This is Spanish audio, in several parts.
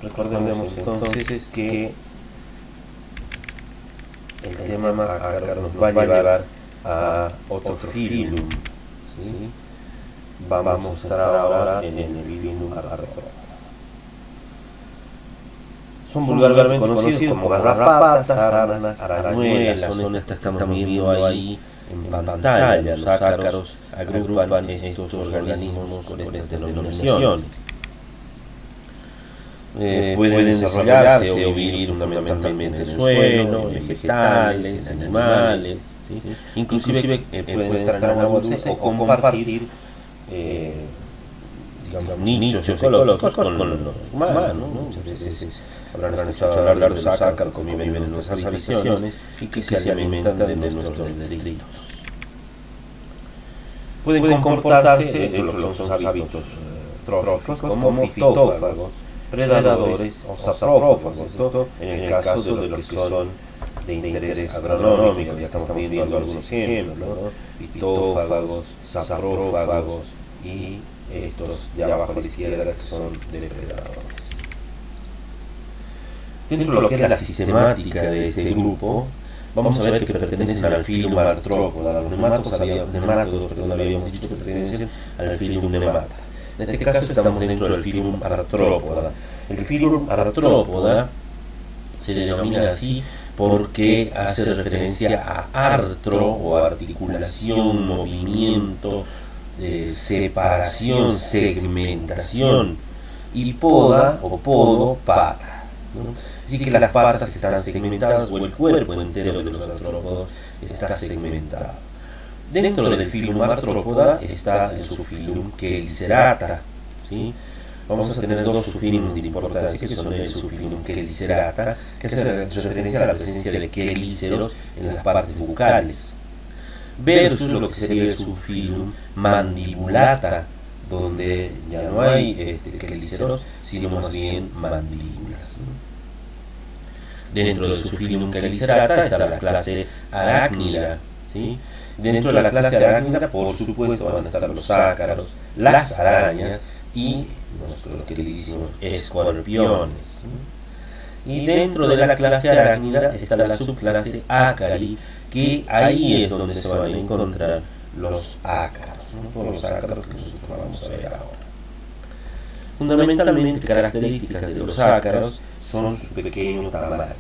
Recordemos entonces que el tema ácaro nos va a llevar a otro filum, ¿sí? Vamos a estar ahora en el filum artrópoda. Son vulgarmente conocidos como garrapatas, sarnas, arañuelas, son estas que estamos viendo ahí en pantalla. Los ácaros agrupan estos organismos con estas denominaciones. Pueden desarrollarse o vivir fundamentalmente en el suelo, en vegetales, en animales, ¿sí? Inclusive pueden estar en agua dulce o compartir digamos, nichos ecológicos con los humanos, ¿no? Muchas veces habrán escuchado hablar de los ácaros que viven en nuestras habitaciones y que se alimentan de nuestros detritos. Pueden comportarse dentro de los hábitos tróficos como fitófagos, predadores o saprófagos, esto en el caso de los que son de interés agronómico. Ya estamos viendo algunos ejemplos, ¿no? Fitófagos, saprófagos y estos de abajo a la izquierda que son depredadores. Dentro de lo que es la sistemática de este grupo, vamos a ver que pertenecen al filum artrópoda. Los nemátodos, habíamos dicho que pertenecen al filum nemata. En este caso estamos dentro del filum artrópoda. El filum artrópoda se denomina así porque hace referencia a artro o articulación, movimiento, separación, segmentación, y poda o podo, pata, ¿no? Así que las patas están segmentadas o el cuerpo entero de los artrópodos está segmentado. Dentro del filum artrópoda está el subfilum Chelicerata, ¿sí? Vamos a tener dos subfilums de importancia que son el subfilum Chelicerata, que hace referencia a la presencia de quelíceros en las partes bucales, versus lo que sería el subfilum Mandibulata, donde ya no hay quelíceros, sino más bien mandíbulas, ¿no? Dentro del subfilum Chelicerata está la clase Arachnida, ¿sí? Dentro de la clase arácnida, por supuesto, van a estar los ácaros, las arañas y nuestros queridísimos escorpiones. Y dentro de la clase arácnida está la subclase Acari, que ahí es donde se van a encontrar los ácaros, ¿no? Todos los ácaros que nosotros vamos a ver ahora. Fundamentalmente, características de los ácaros son su pequeño tamaño.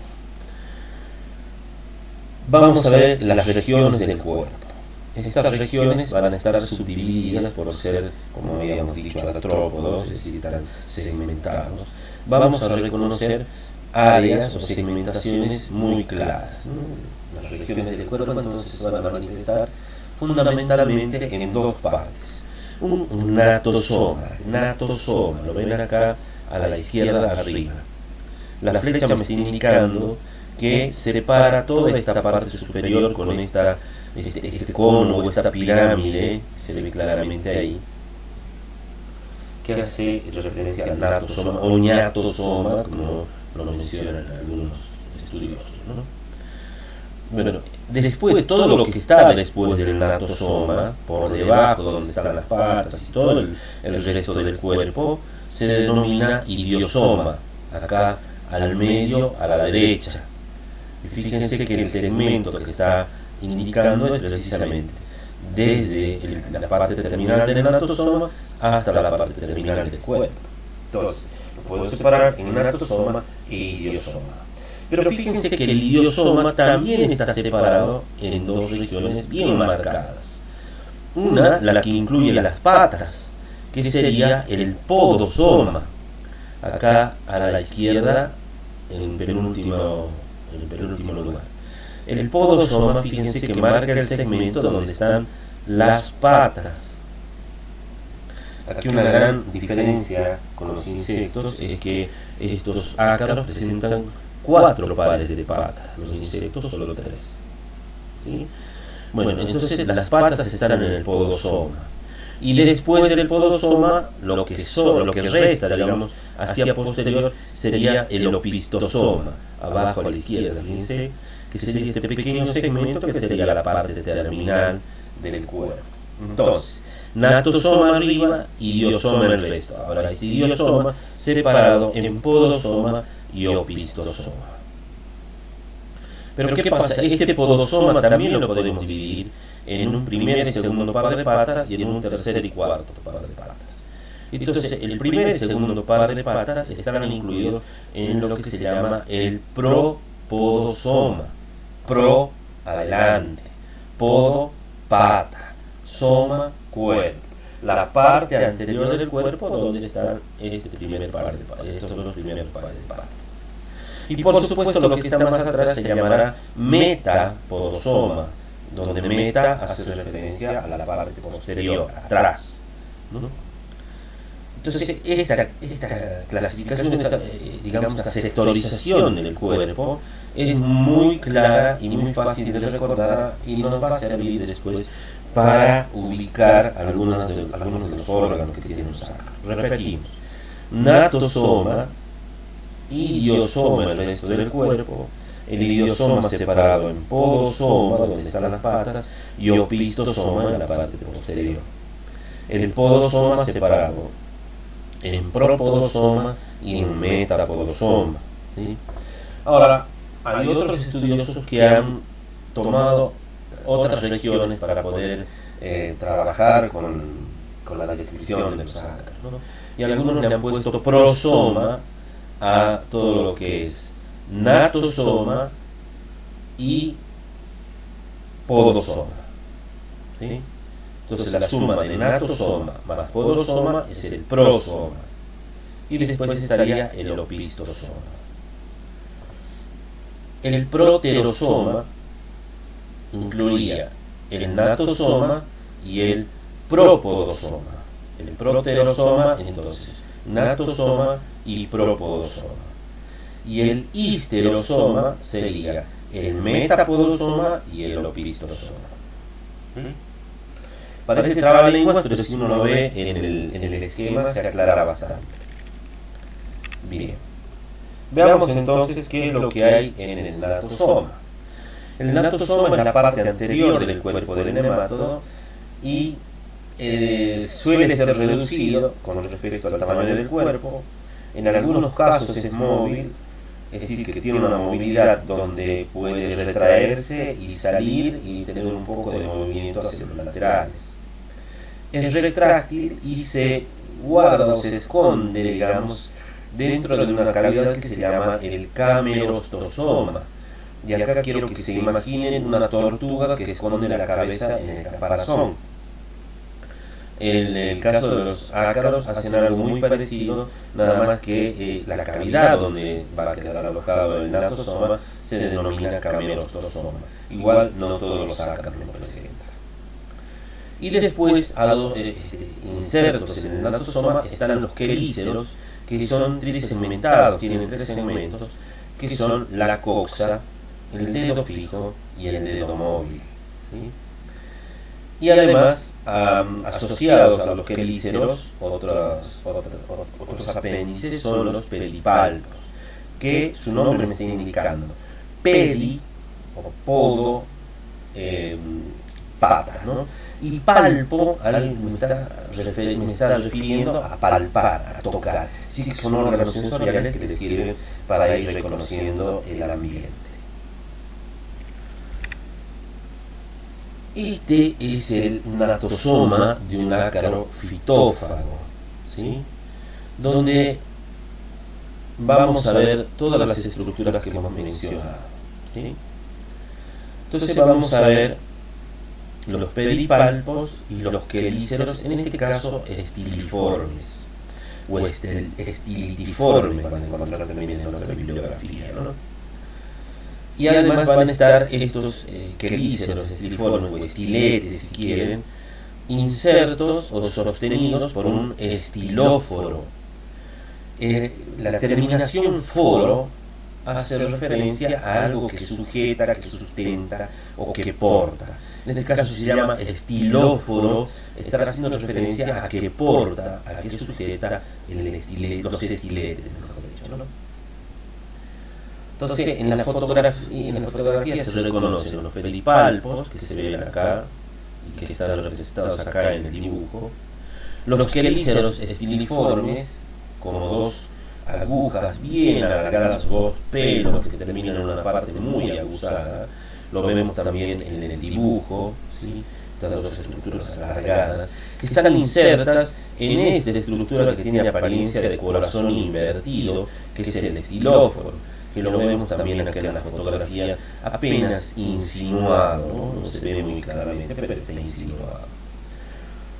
Vamos a ver las regiones del cuerpo. Estas regiones van a estar subdivididas por ser, como habíamos dicho, artrópodos, es decir, están segmentados. Vamos a reconocer áreas o segmentaciones muy claras, ¿no? Las regiones del cuerpo entonces se van a manifestar fundamentalmente en dos partes. Un natosoma, lo ven acá a la izquierda arriba. La flecha me está indicando que separa toda esta parte superior con este cono o esta pirámide, se ve claramente ahí, que hace referencia al natosoma o ñatosoma, como lo mencionan algunos estudiosos, ¿no? Bueno, después, todo lo que está después del natosoma, por debajo donde están las patas y todo el resto del cuerpo, se denomina iliosoma, acá al medio, a la derecha. Y fíjense que el segmento que está indicando es precisamente desde la parte terminal del natosoma hasta la parte terminal del cuerpo. Entonces, lo puedo separar en natosoma e iliosoma. Pero fíjense que el iliosoma también está separado en dos regiones bien marcadas. Una, la que incluye las patas, que sería el podosoma, acá a la izquierda en penúltimo lugar. El podosoma, fíjense que marca el segmento donde están las patas. Aquí una gran diferencia con los insectos es que estos ácaros presentan 4 pares de patas, los insectos solo 3. ¿Sí? Bueno, entonces las patas están en el podosoma. Y después del podosoma, lo que resta, digamos, hacia posterior, sería el opistosoma, abajo a la izquierda, fíjense, que sería este pequeño segmento que sería la parte terminal del cuerpo. Entonces, natosoma arriba y diosoma en el resto. Ahora, este diosoma separado en podosoma y opistosoma. Pero ¿qué pasa? Este podosoma también lo podemos dividir en un primer y segundo par de patas y en un tercer y cuarto par de patas. Entonces, el primer y segundo par de patas están incluidos en lo que se llama el propodosoma. Pro, adelante. Podo, pata. Soma, cuerpo. La parte anterior del cuerpo donde están este primer par de patas. Estos son los primeros pares de patas. Y por supuesto lo que está más atrás se llamará metapodosoma, donde meta hace referencia a la parte posterior, atrás, ¿no? Entonces esta clasificación, digamos, esta sectorización del cuerpo es muy clara y muy fácil de recordar y nos va a servir después para ubicar algunos de los órganos que tiene un sácaro. Repetimos, natosoma, idiosoma el resto del cuerpo, el idiosoma separado en podosoma, donde están las patas, y opistosoma en la parte posterior. El podosoma separado en propodosoma y en metapodosoma, ¿sí? Ahora, hay otros estudiosos que han tomado otras regiones para poder trabajar con la descripción de los sácaros, ¿no? Y algunos le han puesto prosoma a todo lo que es natosoma y podosoma, ¿sí? Entonces la suma de natosoma más podosoma es el prosoma y después estaría el opistosoma. El proterosoma incluiría el natosoma y el propodosoma. El proterosoma, entonces, natosoma y propodosoma. Y el histerosoma sería el metapodosoma y el opistosoma. Parece trabalenguas, pero si uno lo ve en el esquema se aclara bastante. Bien. Veamos entonces qué es lo que hay en el natosoma. El natosoma es la parte anterior del cuerpo del nemátodo y suele ser reducido con respecto al tamaño del cuerpo. En algunos casos es móvil, es decir, que tiene una movilidad donde puede retraerse y salir y tener un poco de movimiento hacia los laterales. Es retráctil y se guarda o se esconde, digamos, dentro de una cavidad que se llama el camerostosoma. Y acá quiero que se imaginen una tortuga que esconde la cabeza en el caparazón. En el caso de los ácaros hacen algo muy parecido, nada más que la cavidad donde va a quedar alojado el natosoma se denomina camerostosoma. Igual no todos los ácaros lo presentan. Y después, insertos en el natosoma están los quelíceros, que son trisegmentados, tienen tres segmentos, que son la coxa, el dedo fijo y el dedo móvil, ¿sí? Y además, asociados a los quelíceros, otros apéndices son los pedipalpos, que su nombre me está indicando pedi o podo, patas, ¿no? Y palpo me está refiriendo a palpar, a tocar. Sí, que son órganos sensoriales que les sirven para ir reconociendo el ambiente. Este es el natosoma de un ácaro fitófago, ¿sí? Donde vamos a ver todas las estructuras que hemos mencionado, ¿sí? Entonces vamos a ver los pedipalpos y los quelíceros, en este caso estiliformes, o estilitiformes, van a encontrar también en otra bibliografía, ¿no? Y además van a estar estos quelíceros, estiliformes o estiletes, si quieren, insertos o sostenidos por un estilóforo. La terminación foro hace referencia a algo que sujeta, que sustenta o que porta. En este caso se llama estilóforo, está haciendo referencia a que porta, a que sujeta los estiletes, mejor dicho, ¿no? Entonces, en la fotografía se reconocen los pedipalpos, que se ven acá, y que están representados acá en el dibujo, los quelíceros estiliformes, como dos agujas bien alargadas, dos pelos que terminan en una parte muy aguzada, lo vemos también en el dibujo, ¿sí? Estas dos estructuras alargadas, que están insertas en esta estructura que tiene apariencia de corazón invertido, que es el estilóforo, que lo vemos también acá en la fotografía, apenas insinuado, ¿no? No se ve muy claramente, pero está insinuado.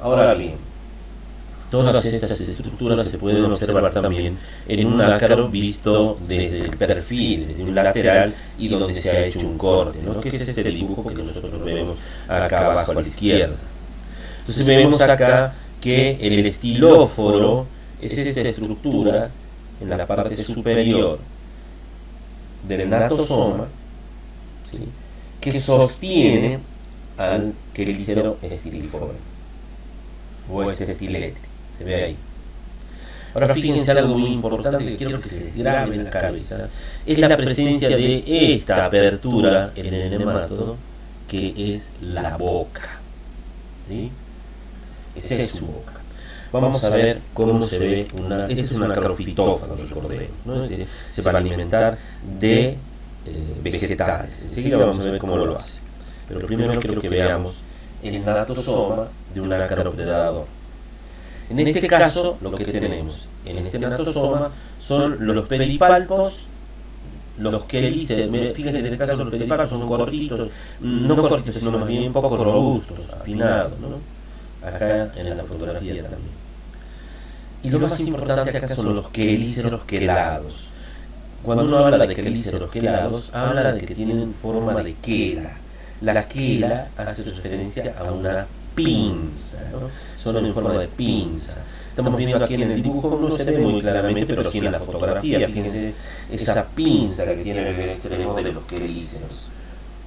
Ahora bien, todas estas estructuras se pueden observar también en un ácaro visto desde el perfil, desde un lateral y donde se ha hecho un corte, ¿no? Que es este dibujo que nosotros vemos acá abajo a la izquierda. Entonces vemos acá que el estilóforo es esta estructura en la parte superior del natosoma, ¿sí? Que sostiene al quelícero estiliforme o este estilete. Se ve ahí. Ahora fíjense algo muy importante que quiero que se les grabe en la cabeza. Es la presencia de esta apertura en el nematodo, que es la boca, ¿sí? Esa es su boca. Vamos a ver cómo se ve una... Este es un acrofitófago, recordemos, ¿no? Este se va a alimentar de vegetales. Enseguida vamos a ver cómo lo hace. Pero primero quiero que veamos el natosoma de un ácaro predador. En este caso, lo que tenemos en este natosoma son los pedipalpos, los quelíceros. Fíjense, en este caso los pedipalpos son cortitos, no cortitos, sino más bien un poco robustos, afinados, ¿no? Acá en la fotografía también. Y lo más importante acá son los quelíceros quelados. Cuando uno habla de quelíceros quelados, habla de que tienen forma de quela. La quela hace referencia a una pinza, ¿no? Son en forma de pinza. Estamos viendo aquí en el dibujo, no se ve muy claramente, pero sí en la fotografía, fíjense esa pinza que tiene en el extremo de los quelíceros.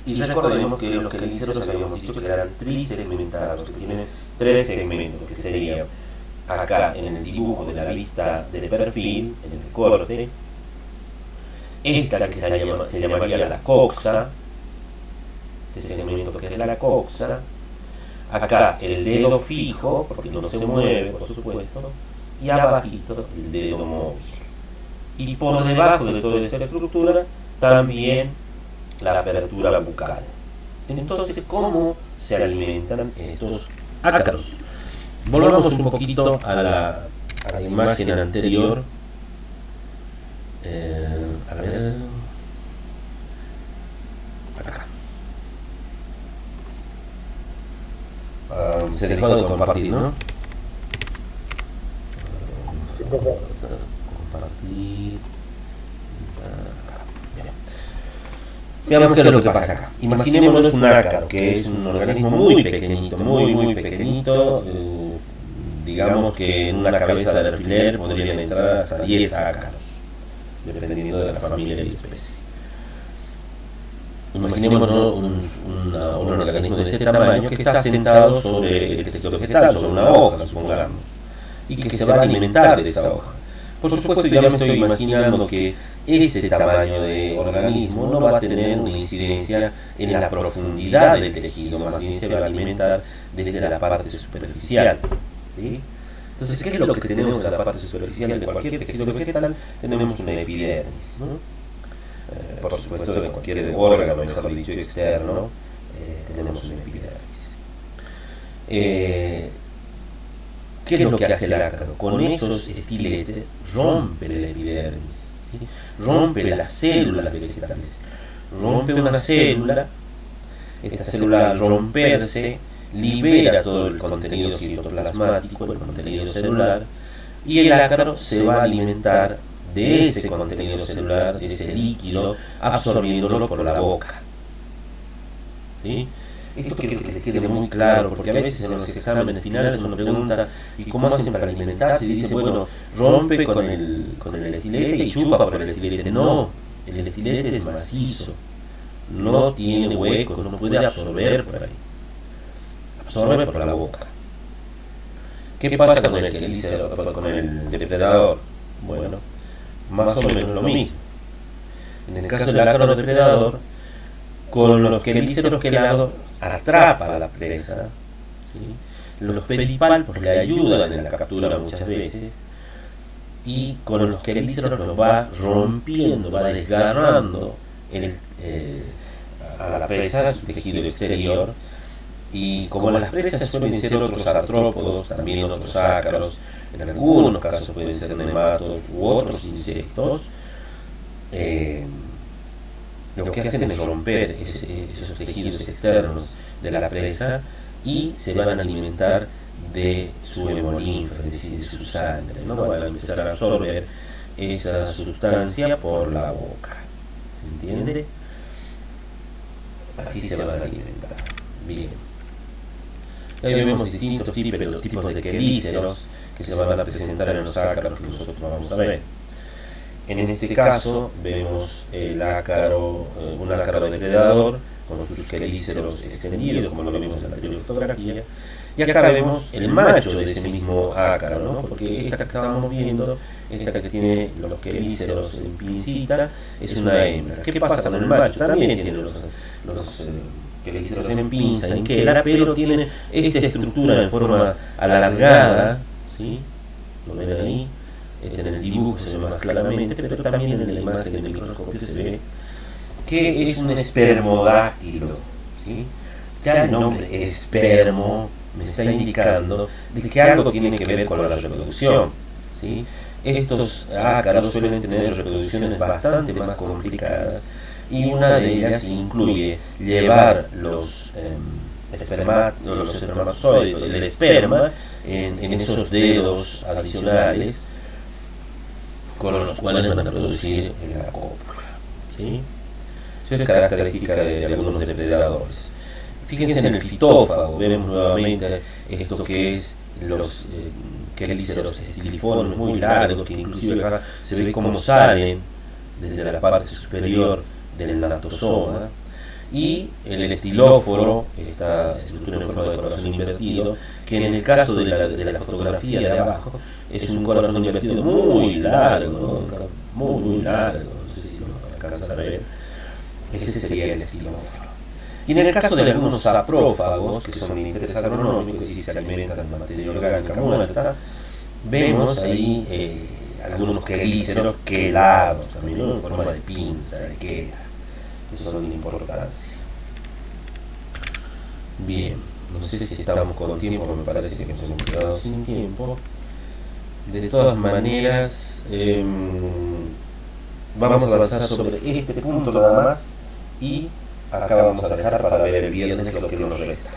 Y recordemos que los quelíceros habíamos dicho que eran trisegmentados, que tienen tres segmentos, que serían acá en el dibujo de la vista del perfil, en el corte, esta que se llamaría la coxa, este segmento que es la coxa, acá el dedo fijo, porque no se mueve, por supuesto, y abajito el dedo móvil. Y por debajo de toda esta estructura, también la apertura bucal. Entonces, ¿cómo se alimentan estos ácaros? Volvamos un poquito a la imagen anterior. A ver... Acá. Se dejó de compartir, ¿no? Compartir. Veamos qué es lo que pasa acá. Imaginémonos un ácaro, que es un organismo muy pequeñito, muy pequeñito. Digamos que en una cabeza de alfiler podrían entrar hasta 10 ácaros, dependiendo de la familia y especie. Imaginémonos un organismo de este tamaño que está sentado sobre el texto vegetal, sobre una hoja, supongamos, y que se va a alimentar de esa hoja. Por supuesto, ya me estoy imaginando que ese tamaño de organismo no va a tener una incidencia en la profundidad del tejido, más bien se va a alimentar desde la parte superficial, ¿sí? Entonces, ¿qué es lo que tenemos en la parte superficial de cualquier tejido vegetal? Tenemos una epidermis, ¿no? Por supuesto, de cualquier órgano, mejor dicho, externo, tenemos una epidermis. ¿Qué es lo que hace el ácaro? Con esos estiletes rompe la epidermis, ¿sí? Rompe las células vegetales, rompe una célula. Esta célula al romperse libera todo el contenido citoplasmático, el contenido celular, y el ácaro se va a alimentar de ese contenido celular, de ese líquido, absorbiéndolo por la boca, ¿sí? Esto quiero que les quede muy claro, porque a veces en los exámenes finales uno pregunta ¿y cómo hacen para alimentarse? Y dice, bueno, rompe con el estilete y chupa por el estilete. No, el estilete es macizo, no tiene huecos, no puede absorber por ahí, absorbe por la boca. ¿Qué pasa con el quelícero, con el depredador? Bueno, más o menos lo mismo. En el caso del ácaro depredador, con los quelíceros quelados atrapa a la presa ¿sí? Los pedipalpos le ayudan en la captura muchas veces, y con los quelíceros los va rompiendo, va desgarrando a la presa, su tejido exterior. Y como las presas suelen ser otros artrópodos, también otros ácaros, en algunos casos pueden ser nematos u otros insectos, lo que hacen es romper esos tejidos externos de la presa y se van a alimentar de su hemolinfa, es decir, de su sangre, ¿no? Van a empezar a absorber esa sustancia por la boca. ¿Se entiende? Así se van a alimentar. Bien. Ahí vemos distintos tipos de quelíceros que se van a presentar en los ácaros que nosotros vamos a ver. En este caso vemos un ácaro depredador con sus quelíceros extendidos, como lo vimos en la anterior fotografía. Y acá vemos el macho de ese mismo ácaro, ¿no? Porque esta que estábamos viendo, esta que tiene los quelíceros en pincita, es una hembra. ¿Qué pasa con el macho? También tiene los quelíceros en pinza, en quela, pero tiene esta estructura en forma alargada, ¿sí? ¿Lo ven ahí? En el dibujo se ve más claramente, pero también en la imagen del microscopio se ve que es un espermodáctilo, ¿sí? Ya el nombre espermo me está indicando de que algo tiene que ver con la reproducción, ¿sí? Estos ácaros suelen tener reproducciones bastante más complicadas, y una de ellas incluye llevar los espermatozoides, el esperma, en esos dedos adicionales con los cuales van a producir la cópula, ¿sí? Eso es característica de algunos depredadores. Fíjense en el fitófago, vemos nuevamente esto que es los quelíceros estiliformes muy largos, que inclusive acá se ve cómo salen desde la parte superior del natosoma, y el estilóforo, esta estructura en forma de corazón invertido, que en el caso de la fotografía de abajo es un corazón invertido muy largo, ¿no? Muy largo, no sé si lo alcanzan a ver. Ese sería el estilóforo. Y en el caso de algunos saprófagos, que son de interés agronómico, es decir, se alimentan de materia orgánica muerta, vemos ahí algunos quelíceros quelados, también, ¿no? En forma de pinza, de quela, que son de importancia. Bien, no sé si estamos con tiempo, me parece que nos hemos quedado sin tiempo. De todas maneras, vamos a avanzar sobre este punto nada más, y acá vamos a dejar para ver el viernes lo que nos resta.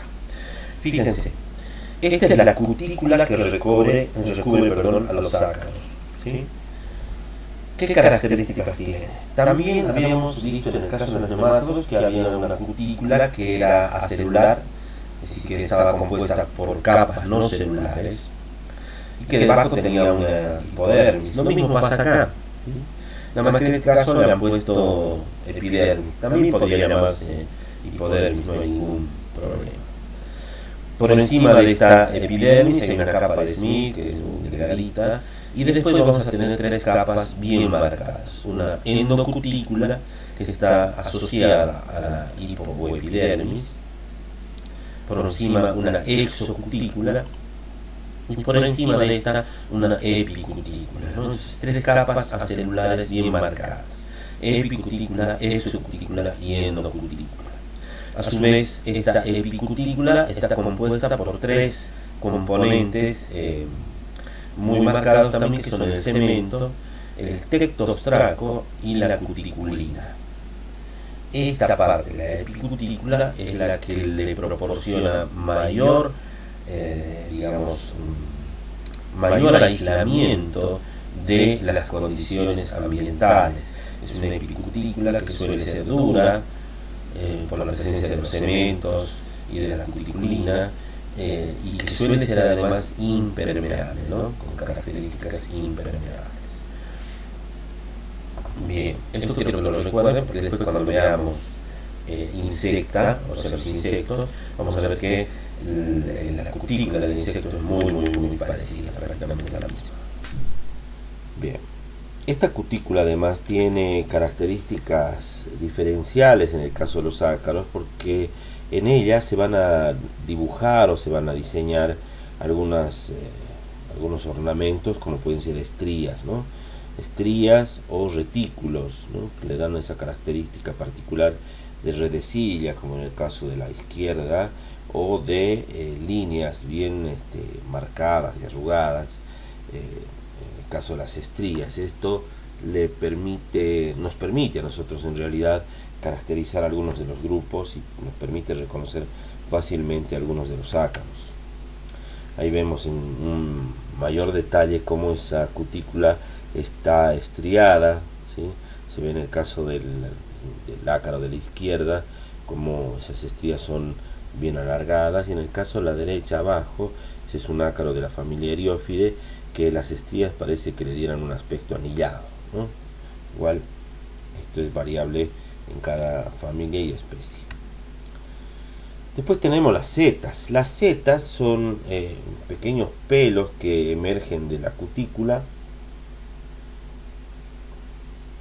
Fíjense, esta es la cutícula que recubre a los ácaros, ¿sí? ¿Qué características tiene? También habíamos visto en el caso de los nemátodos que había una cutícula que era acelular, es decir, que estaba compuesta por capas no celulares, y que debajo tenía una hipodermis. Lo mismo pasa acá, ¿sí? Nada más que en este caso le han puesto epidermis. También podría llamarse hipodermis, no hay ningún problema. Por encima de esta epidermis hay una capa de Smith, que es muy delgadita, y después vamos a tener tres capas bien marcadas. Una endocutícula, que está asociada a la hipo o epidermis. Por encima una exocutícula, y por encima de esta una epicutícula, ¿no? Entonces, tres capas acelulares bien marcadas: epicutícula, exocutícula y endocutícula. A su vez, esta epicutícula está compuesta por tres componentes muy marcados también, que son el cemento, el tectostraco y la cuticulina. Esta parte, la epicutícula, es la que le proporciona mayor aislamiento de las condiciones ambientales. Es una epicutícula que suele ser dura por la presencia de los cementos y de la cuticulina, y que suele ser además impermeable, ¿no? Con características impermeables. Bien, esto quiero que lo recuerden, porque después cuando veamos insecta, o sea, los insectos, vamos a ver que la cutícula del insecto es muy parecida, prácticamente la misma. Bien, esta cutícula además tiene características diferenciales en el caso de los ácaros, porque En ella se van a dibujar o se van a diseñar algunos ornamentos, como pueden ser estrías, ¿no? Estrías o retículos, ¿no? Que le dan esa característica particular de redecilla, como en el caso de la izquierda, o de líneas bien marcadas y arrugadas, en el caso de las estrías. Esto nos permite a nosotros en realidad caracterizar algunos de los grupos y nos permite reconocer fácilmente algunos de los ácaros. Ahí vemos en un mayor detalle cómo esa cutícula está estriada, ¿sí? Se ve en el caso del ácaro de la izquierda como esas estrías son bien alargadas, y en el caso de la derecha abajo, ese es un ácaro de la familia Eriófide, que las estrías parece que le dieran un aspecto anillado, ¿no? Igual esto es variable en cada familia y especie. Después tenemos las setas. Las setas son pequeños pelos que emergen de la cutícula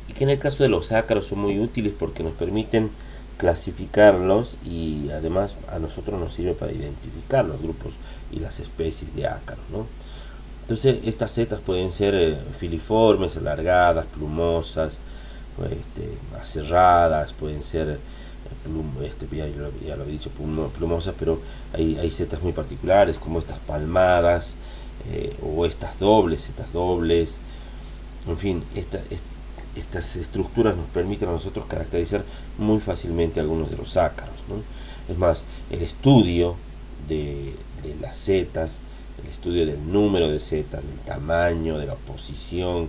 y que en el caso de los ácaros son muy útiles porque nos permiten clasificarlos, y además a nosotros nos sirve para identificar los grupos y las especies de ácaros, ¿no? Entonces estas setas pueden ser filiformes, alargadas, plumosas, aserradas, pueden ser ya lo he dicho, plumosas, pero hay setas muy particulares como estas palmadas, o estas dobles, en fin, estas estructuras nos permiten a nosotros caracterizar muy fácilmente algunos de los ácaros, ¿no? Es más, el estudio de las setas, el estudio del número de setas, del tamaño, de la posición,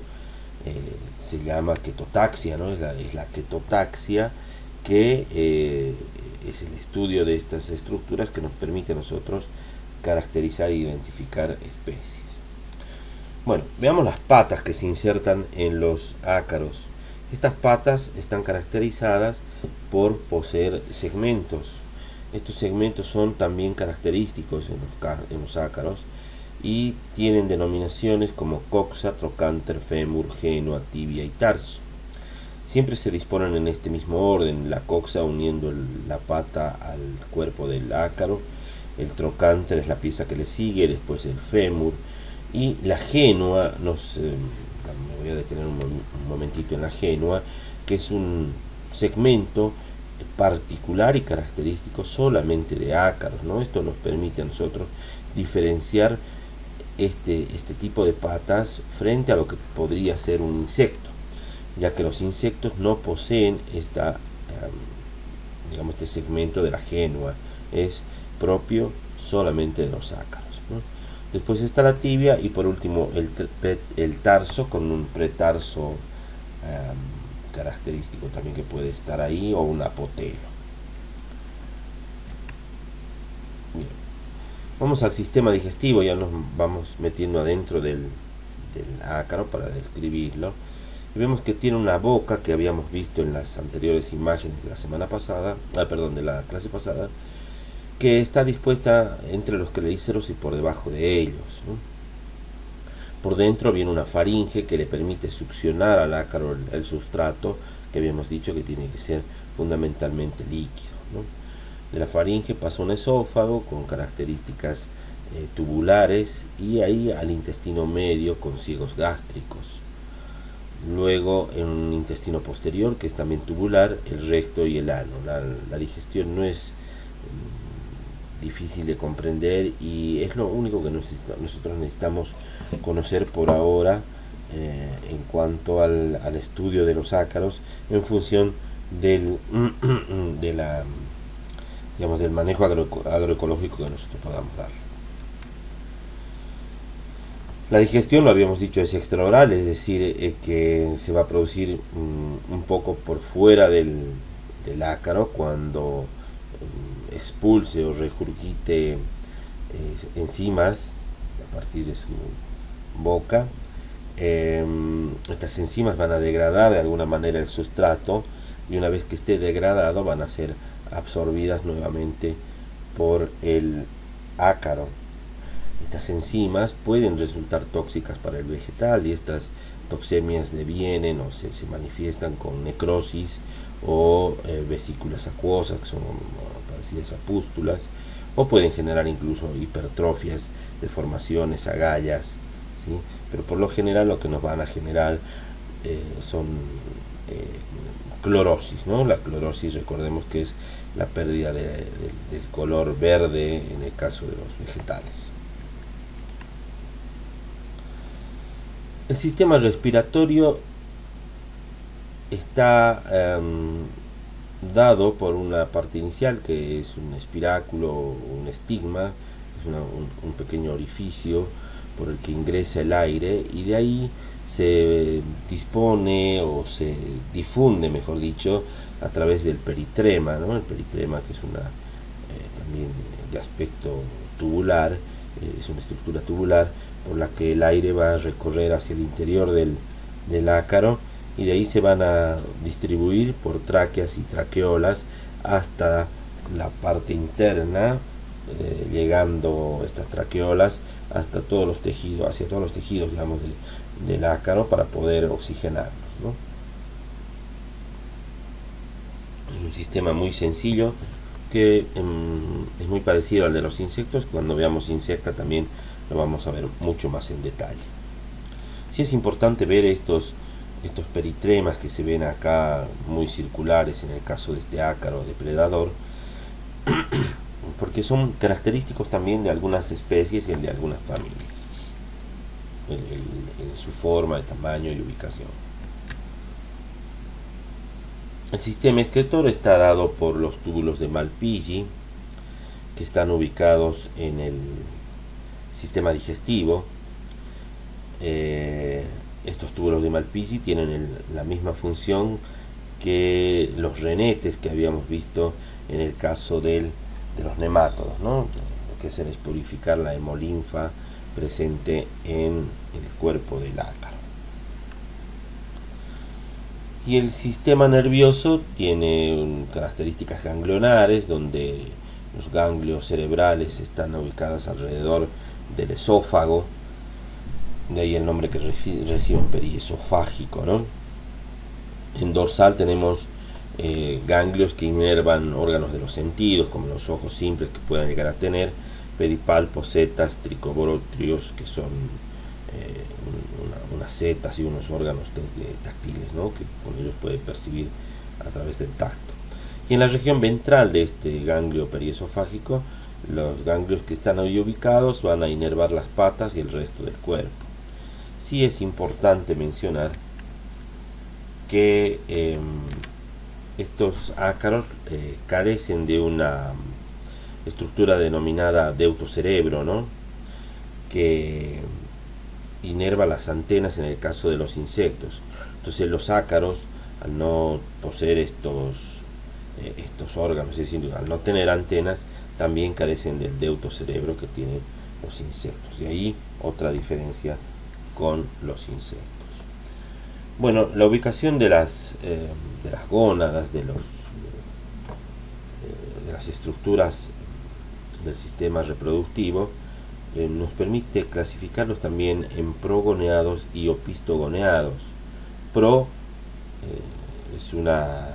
se llama quetotaxia, ¿no? Es la quetotaxia, que es el estudio de estas estructuras que nos permite a nosotros caracterizar e identificar especies. Bueno, veamos las patas que se insertan en los ácaros. Estas patas están caracterizadas por poseer segmentos. Estos segmentos son también característicos en los ácaros y tienen denominaciones como coxa, trocánter, fémur, génua, tibia y tarso. Siempre se disponen en este mismo orden: la coxa uniendo la pata al cuerpo del ácaro, el trocánter es la pieza que le sigue, después el fémur, y la génua, me voy a detener un momentito en la génua, que es un segmento particular y característico solamente de ácaros, ¿no? Esto nos permite a nosotros diferenciar este tipo de patas frente a lo que podría ser un insecto, ya que los insectos no poseen este segmento de la génua, es propio solamente de los ácaros, ¿no? Después está la tibia y por último el tarso, con un pretarso característico también que puede estar ahí, o un apotelo. Bien. Vamos al sistema digestivo, ya nos vamos metiendo adentro del ácaro para describirlo. Y vemos que tiene una boca que habíamos visto en las anteriores imágenes de la semana pasada, de la clase pasada, que está dispuesta entre los quelíceros y por debajo de ellos, ¿no? Por dentro viene una faringe que le permite succionar al ácaro el sustrato, que habíamos dicho que tiene que ser fundamentalmente líquido, ¿no? De la faringe pasa un esófago con características tubulares, y ahí al intestino medio con ciegos gástricos. Luego en un intestino posterior que es también tubular, el recto y el ano. La digestión no es difícil de comprender y es lo único que nosotros necesitamos conocer por ahora en cuanto al estudio de los ácaros, en función del manejo agroecológico que nosotros podamos darle. La digestión, lo habíamos dicho, es extraoral, es decir, que se va a producir un poco por fuera del ácaro cuando expulse o regurgite enzimas a partir de su boca. Estas enzimas van a degradar de alguna manera el sustrato, y una vez que esté degradado van a ser absorbidas nuevamente por el ácaro. Estas enzimas pueden resultar tóxicas para el vegetal, y estas toxemias devienen o se manifiestan con necrosis o vesículas acuosas, que son sencillas apústulas, o pueden generar incluso hipertrofias, deformaciones, agallas, ¿sí? Pero por lo general lo que nos van a generar son clorosis, ¿no? La clorosis, recordemos que es la pérdida del color verde en el caso de los vegetales. El sistema respiratorio está dado por una parte inicial que es un espiráculo, un estigma, es un pequeño orificio por el que ingresa el aire, y de ahí se dispone o se difunde, mejor dicho, a través del peritrema, ¿no? El peritrema, que es una también de aspecto tubular, es una estructura tubular por la que el aire va a recorrer hacia el interior del ácaro, y de ahí se van a distribuir por tráqueas y traqueolas hasta la parte interna, llegando estas traqueolas hasta todos los tejidos, hacia todos los tejidos, digamos, del ácaro, para poder oxigenarlos, ¿no? Es un sistema muy sencillo que es muy parecido al de los insectos. Cuando veamos insecta también lo vamos a ver mucho más en detalle. Sí es importante ver estos peritremas que se ven acá, muy circulares en el caso de este ácaro depredador, porque son característicos también de algunas especies y de algunas familias, en su forma, de tamaño y ubicación. El sistema excretor está dado por los túbulos de Malpighi, que están ubicados en el sistema digestivo. Estos túbulos de Malpighi tienen la misma función que los renetes que habíamos visto en el caso de los nemátodos, ¿no? Lo que hacen es purificar la hemolinfa presente en el cuerpo del ácaro. Y el sistema nervioso tiene características ganglionares, donde los ganglios cerebrales están ubicados alrededor del esófago, de ahí el nombre que reciben, periesofágico, ¿no? En dorsal tenemos ganglios que inervan órganos de los sentidos, como los ojos simples que puedan llegar a tener, pedipalpos, setas, tricobrotrios, que son unas setas y unos órganos táctiles, ¿no? Que con ellos puede percibir a través del tacto. Y en la región ventral de este ganglio periesofágico, los ganglios que están ahí ubicados van a inervar las patas y el resto del cuerpo. Sí es importante mencionar que estos ácaros carecen de una estructura denominada deutocerebro, ¿no? Que inerva las antenas en el caso de los insectos. Entonces los ácaros, al no poseer estos órganos, es decir, al no tener antenas, también carecen del deutocerebro que tienen los insectos. Y ahí otra diferencia con los insectos. Bueno, la ubicación de las gónadas, de las estructuras del sistema reproductivo, nos permite clasificarlos también en progoneados y opistogoneados. Pro es una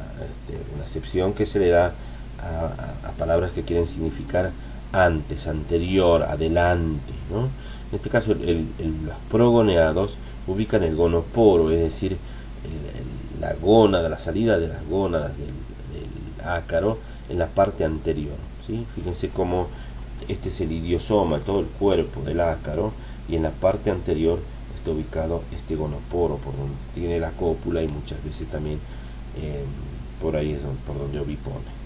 acepción que se le da a palabras que quieren significar antes, anterior, adelante, ¿no? En este caso los progoneados ubican el gonoporo, es decir, la gónada, la salida de las gónadas del ácaro en la parte anterior, ¿sí? Fíjense cómo este es el idiosoma, todo el cuerpo del ácaro, y en la parte anterior está ubicado este gonoporo, por donde tiene la cópula, y muchas veces también por ahí es por donde ovipone.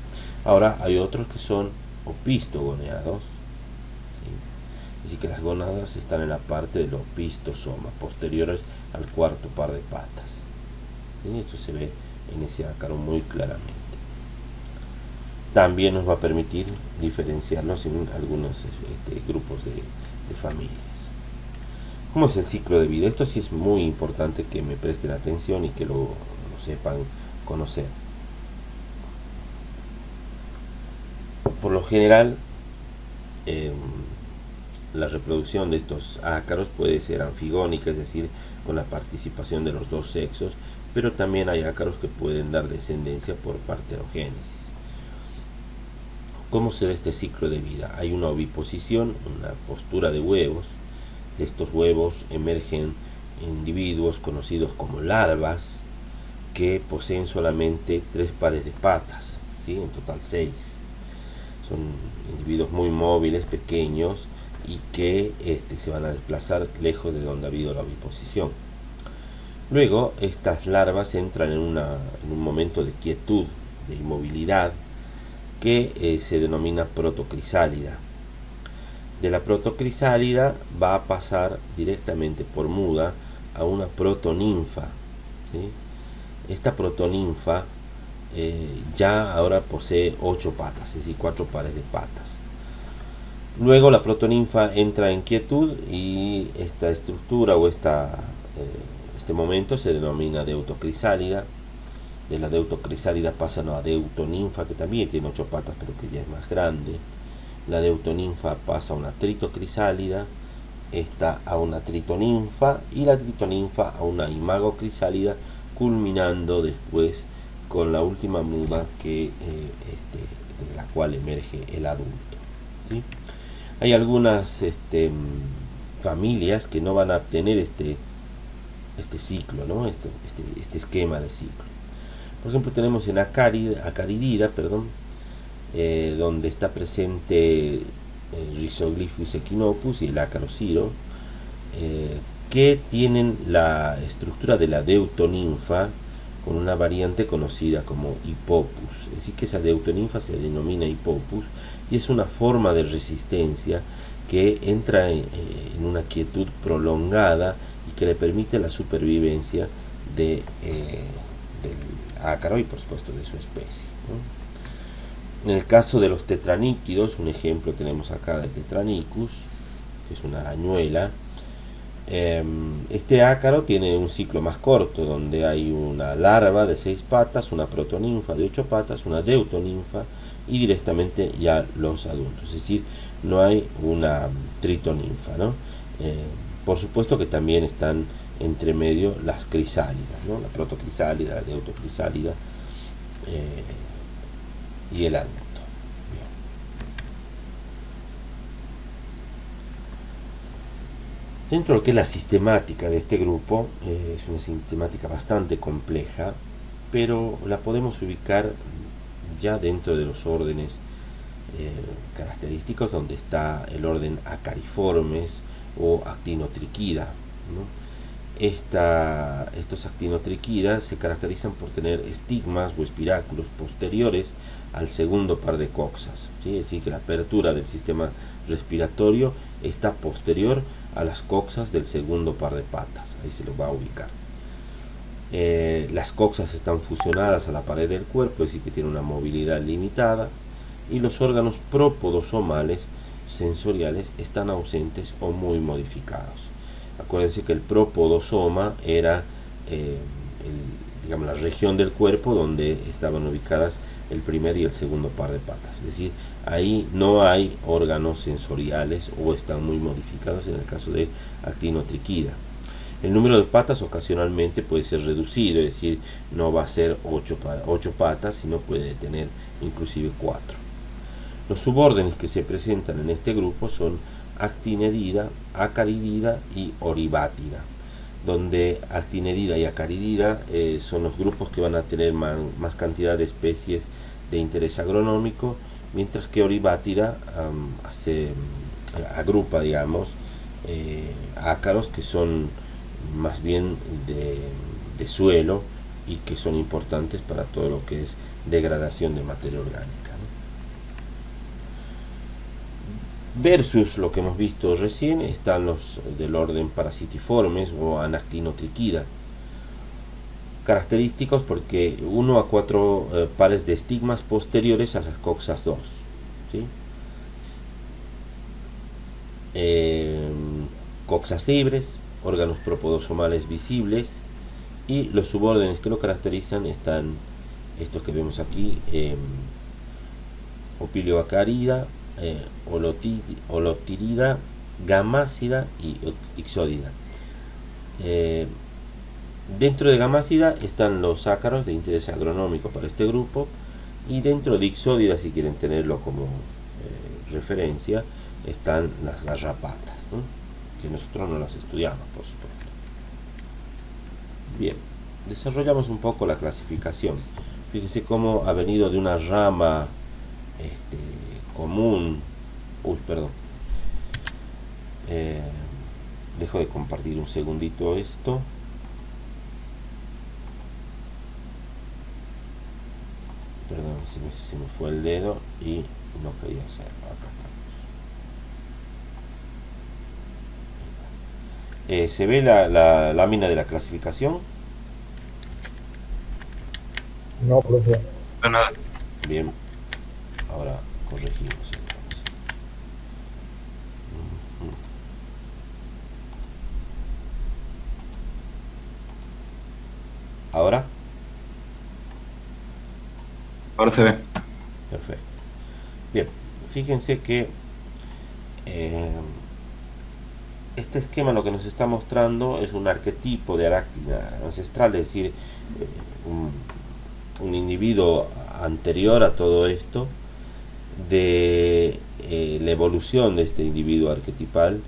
Ahora hay otros que son opistogoneados, ¿sí? Así que las gónadas están en la parte del opistosoma, posteriores al cuarto par de patas, ¿sí? Esto se ve en ese ácaro muy claramente. También nos va a permitir diferenciarlos en algunos grupos de familias. ¿Cómo es el ciclo de vida? Esto sí es muy importante que me presten atención y que lo sepan conocer. Por lo general, la reproducción de estos ácaros puede ser anfigónica, es decir, con la participación de los dos sexos, pero también hay ácaros que pueden dar descendencia por partenogénesis. ¿Cómo se da este ciclo de vida? Hay una oviposición, una postura de huevos. De estos huevos emergen individuos conocidos como larvas que poseen solamente 3 pares de patas, ¿sí? En total 6. Son individuos muy móviles, pequeños y que se van a desplazar lejos de donde ha habido la oviposición. Luego estas larvas entran en un momento de quietud, de inmovilidad, que se denomina protocrisálida. De la protocrisálida va a pasar directamente por muda a una protoninfa, ¿sí? Esta protoninfa ya ahora posee 8 patas, es decir, 4 pares de patas. Luego la protoninfa entra en quietud y esta estructura o este momento se denomina deutocrisálida. De la deutocrisálida pasan a deutoninfa, que también tiene 8 patas pero que ya es más grande. La deutoninfa pasa a una tritocrisálida, esta a una tritoninfa y la tritoninfa a una imagocrisálida, culminando después con la última muda de la cual emerge el adulto, ¿sí? Hay algunas familias que no van a tener este ciclo, ¿no? este esquema de ciclo. Por ejemplo, tenemos en Acaridida, donde está presente Rhizoglyphus echinopus y el ácaro ciro, que tienen la estructura de la deutoninfa con una variante conocida como Hippopus. Es decir, que esa deutoninfa se denomina Hippopus y es una forma de resistencia que entra en una quietud prolongada y que le permite la supervivencia del ácaro y por supuesto de su especie, ¿no? En el caso de los tetraníquidos, un ejemplo tenemos acá de Tetranicus, que es una arañuela. Este ácaro tiene un ciclo más corto, donde hay una larva de 6 patas, una protoninfa de 8 patas, una deutoninfa y directamente ya los adultos, es decir, no hay una tritoninfa, ¿no? Por supuesto que también están entre medio las crisálidas, ¿no? La protocrisálida, la deutocrisálida y el adulto. Bien. Dentro de lo que es la sistemática de este grupo, es una sistemática bastante compleja, pero la podemos ubicar ya dentro de los órdenes característicos, donde está el orden Acariformes o Actinotrichida, ¿no? Estos actinotriquidas se caracterizan por tener estigmas o espiráculos posteriores al segundo par de coxas, ¿sí? Es decir, que la apertura del sistema respiratorio está posterior a las coxas del segundo par de patas, ahí se lo va a ubicar. Las coxas están fusionadas a la pared del cuerpo, es decir, que tiene una movilidad limitada, y los órganos propodosomales sensoriales están ausentes o muy modificados. Acuérdense que el propodosoma era la región del cuerpo donde estaban ubicadas el primer y el segundo par de patas. Es decir, ahí no hay órganos sensoriales o están muy modificados en el caso de Actinotrichida. El número de patas ocasionalmente puede ser reducido, es decir, no va a ser 8 patas, sino puede tener inclusive 4. Los subórdenes que se presentan en este grupo son Actinidida, Acaridida y Oribátida, donde Actinidida y Acaridida son los grupos que van a tener más cantidad de especies de interés agronómico, mientras que Oribátida agrupa, ácaros que son más bien de suelo y que son importantes para todo lo que es degradación de materia orgánica, ¿no? Versus lo que hemos visto recién están los del orden Parasitiformes o Anactinotrichida, característicos porque 1 a 4 pares de estigmas posteriores a las coxas 2, ¿sí? Coxas libres, órganos propodosomales visibles, y los subórdenes que lo caracterizan están estos que vemos aquí: Opilioacarida, Holotirida, Gamácida y Ixódida. Dentro de Gamácida están los ácaros de interés agronómico para este grupo, Y dentro de Ixódida, si quieren tenerlo como referencia, están las garrapatas, ¿no? Que nosotros no las estudiamos, por supuesto. Bien, desarrollamos un poco la clasificación. Fíjese cómo ha venido de una rama común. Uy, perdón. Dejo de compartir un segundito esto. Perdón, se me fue el dedo y no quería hacerlo. Acá estamos. ¿Se ve la lámina de la clasificación? No, profe. No, nada. Bien, ahora corregimos entonces. ¿Ahora? Ahora se ve. Perfecto. Bien, fíjense que este esquema lo que nos está mostrando es un arquetipo de arácnida ancestral, es decir, un individuo anterior a todo esto, de la evolución de este individuo arquetipal.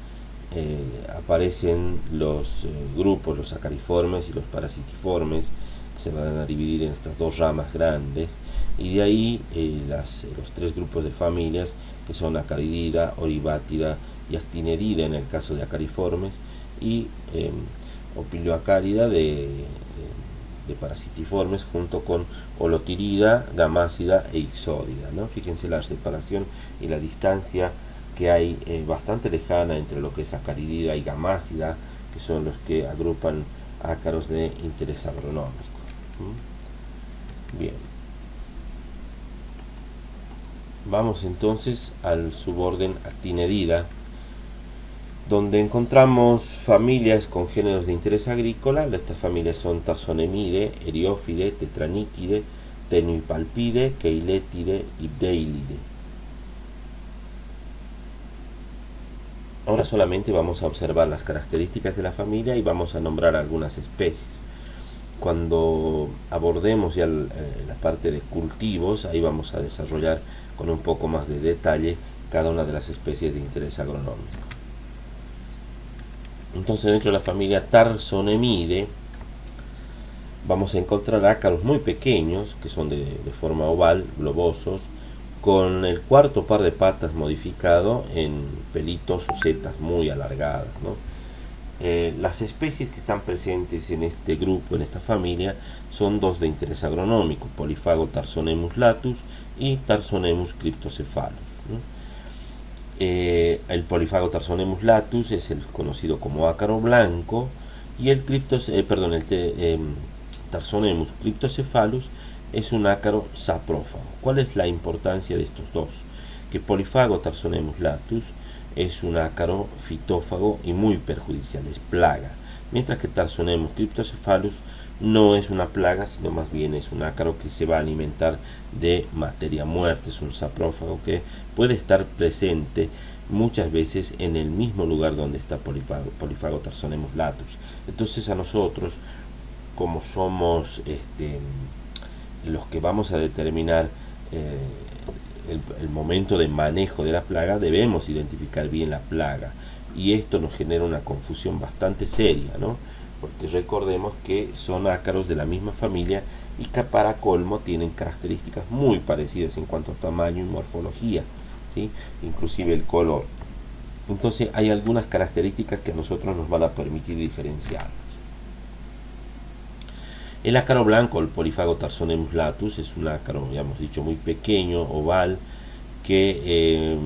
Aparecen los grupos, los acariformes y los parasitiformes, que se van a dividir en estas dos ramas grandes, y de ahí los tres grupos de familias, que son acaridida, oribátida y actinerida en el caso de acariformes, y opilioacárida de parasitiformes, junto con holotirida, gamácida e ixódida, ¿no? Fíjense la separación y la distancia que hay bastante lejana entre lo que es acaridida y gamácida, que son los que agrupan ácaros de interés agronómico. Bien, vamos entonces al suborden actinerida, donde encontramos familias con géneros de interés agrícola. Estas familias son Tarsonemide, Eriófide, Tetraníquide, Tenuipalpide, Keiletide y Bdeilide. Ahora solamente vamos a observar las características de la familia y vamos a nombrar algunas especies. Cuando abordemos ya la parte de cultivos, ahí vamos a desarrollar con un poco más de detalle cada una de las especies de interés agronómico. Entonces, dentro de la familia Tarsonemide vamos a encontrar ácaros muy pequeños, que son de forma oval, globosos, con el cuarto par de patas modificado en pelitos o setas muy alargadas, ¿no? Las especies que están presentes en este grupo, en esta familia, son dos de interés agronómico: Polyphago Tarsonemus latus y Tarsonemus cryptocephalus, ¿no? El Polyphago Tarsonemus latus es el conocido como ácaro blanco, y el Tarsonemus cryptocephalus es un ácaro saprófago. ¿Cuál es la importancia de estos dos? Que Polyphago Tarsonemus latus es un ácaro fitófago y muy perjudicial, es plaga, mientras que Tarsonemus cryptocephalus no es una plaga, sino más bien es un ácaro que se va a alimentar de materia muerta. Es un saprófago que puede estar presente muchas veces en el mismo lugar donde está Polyphago Tarsonemus latus. Entonces, a nosotros, como somos los que vamos a determinar el momento de manejo de la plaga, debemos identificar bien la plaga, y esto nos genera una confusión bastante seria, ¿no? Porque recordemos que son ácaros de la misma familia y que, para colmo, tienen características muy parecidas en cuanto a tamaño y morfología, ¿sí? Inclusive el color. Entonces hay algunas características que a nosotros nos van a permitir diferenciarlos. El ácaro blanco, el Polyphago Tarsonemus latus, es un ácaro, ya hemos dicho, muy pequeño, oval, que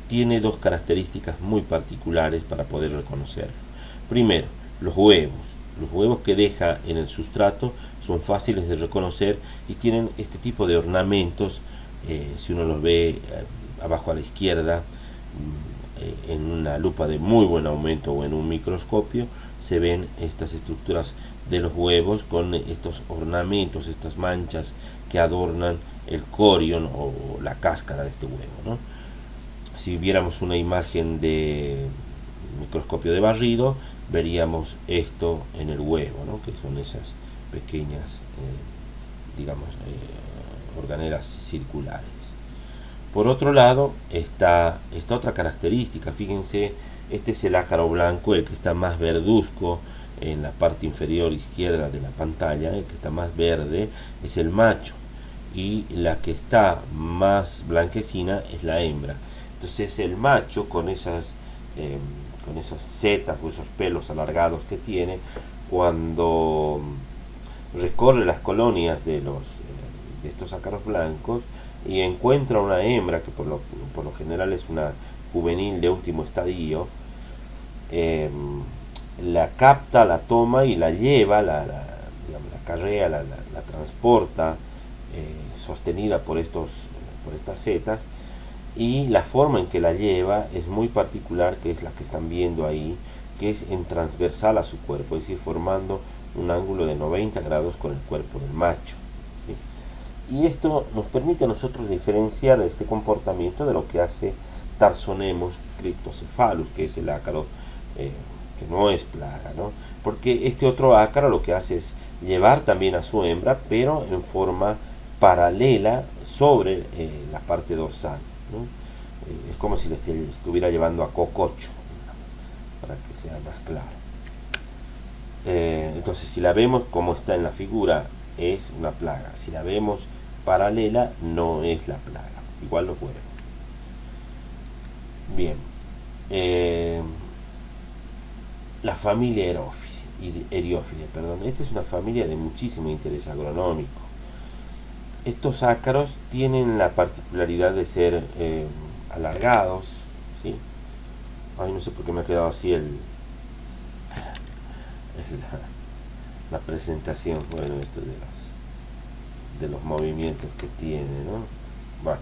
tiene dos características muy particulares para poder reconocerlo. Primero, los huevos. Los huevos que deja en el sustrato son fáciles de reconocer y tienen este tipo de ornamentos. Si uno los ve abajo a la izquierda, en una lupa de muy buen aumento o en un microscopio, se ven estas estructuras de los huevos con estos ornamentos, estas manchas que adornan el corion o la cáscara de este huevo, ¿no? Si viéramos una imagen de microscopio de barrido, veríamos esto en el huevo, ¿no? Que son esas pequeñas, organelas circulares. Por otro lado está esta otra característica, fíjense, este es el ácaro blanco, el que está más verduzco en la parte inferior izquierda de la pantalla, el que está más verde es el macho y la que está más blanquecina es la hembra. Entonces el macho con esas setas o esos pelos alargados que tiene, cuando recorre las colonias de estos ácaros blancos y encuentra una hembra que por lo general es una juvenil de último estadio, la capta, la toma y la lleva, digamos, la carrea, la transporta, sostenida por estas setas, y la forma en que la lleva es muy particular, que es la que están viendo ahí, que es en transversal a su cuerpo, es decir, formando un ángulo de 90 grados con el cuerpo del macho, ¿sí? Y esto nos permite a nosotros diferenciar este comportamiento de lo que hace Tarsonemus cryptocephalus, que es el ácaro que no es plaga, ¿no? Porque este otro ácaro lo que hace es llevar también a su hembra, pero en forma paralela sobre la parte dorsal, ¿no? Es como si le estuviera llevando a cococho, para que sea más claro. Entonces, si la vemos como está en la figura, es una plaga. Si la vemos paralela, no es la plaga. Igual los huevos. Bien. La familia Eriófide, perdón. Esta es una familia de muchísimo interés agronómico. Estos ácaros tienen la particularidad de ser alargados, ¿sí? Ay, no sé por qué me ha quedado así la presentación. Bueno, esto de los movimientos que tiene, ¿no? Bueno,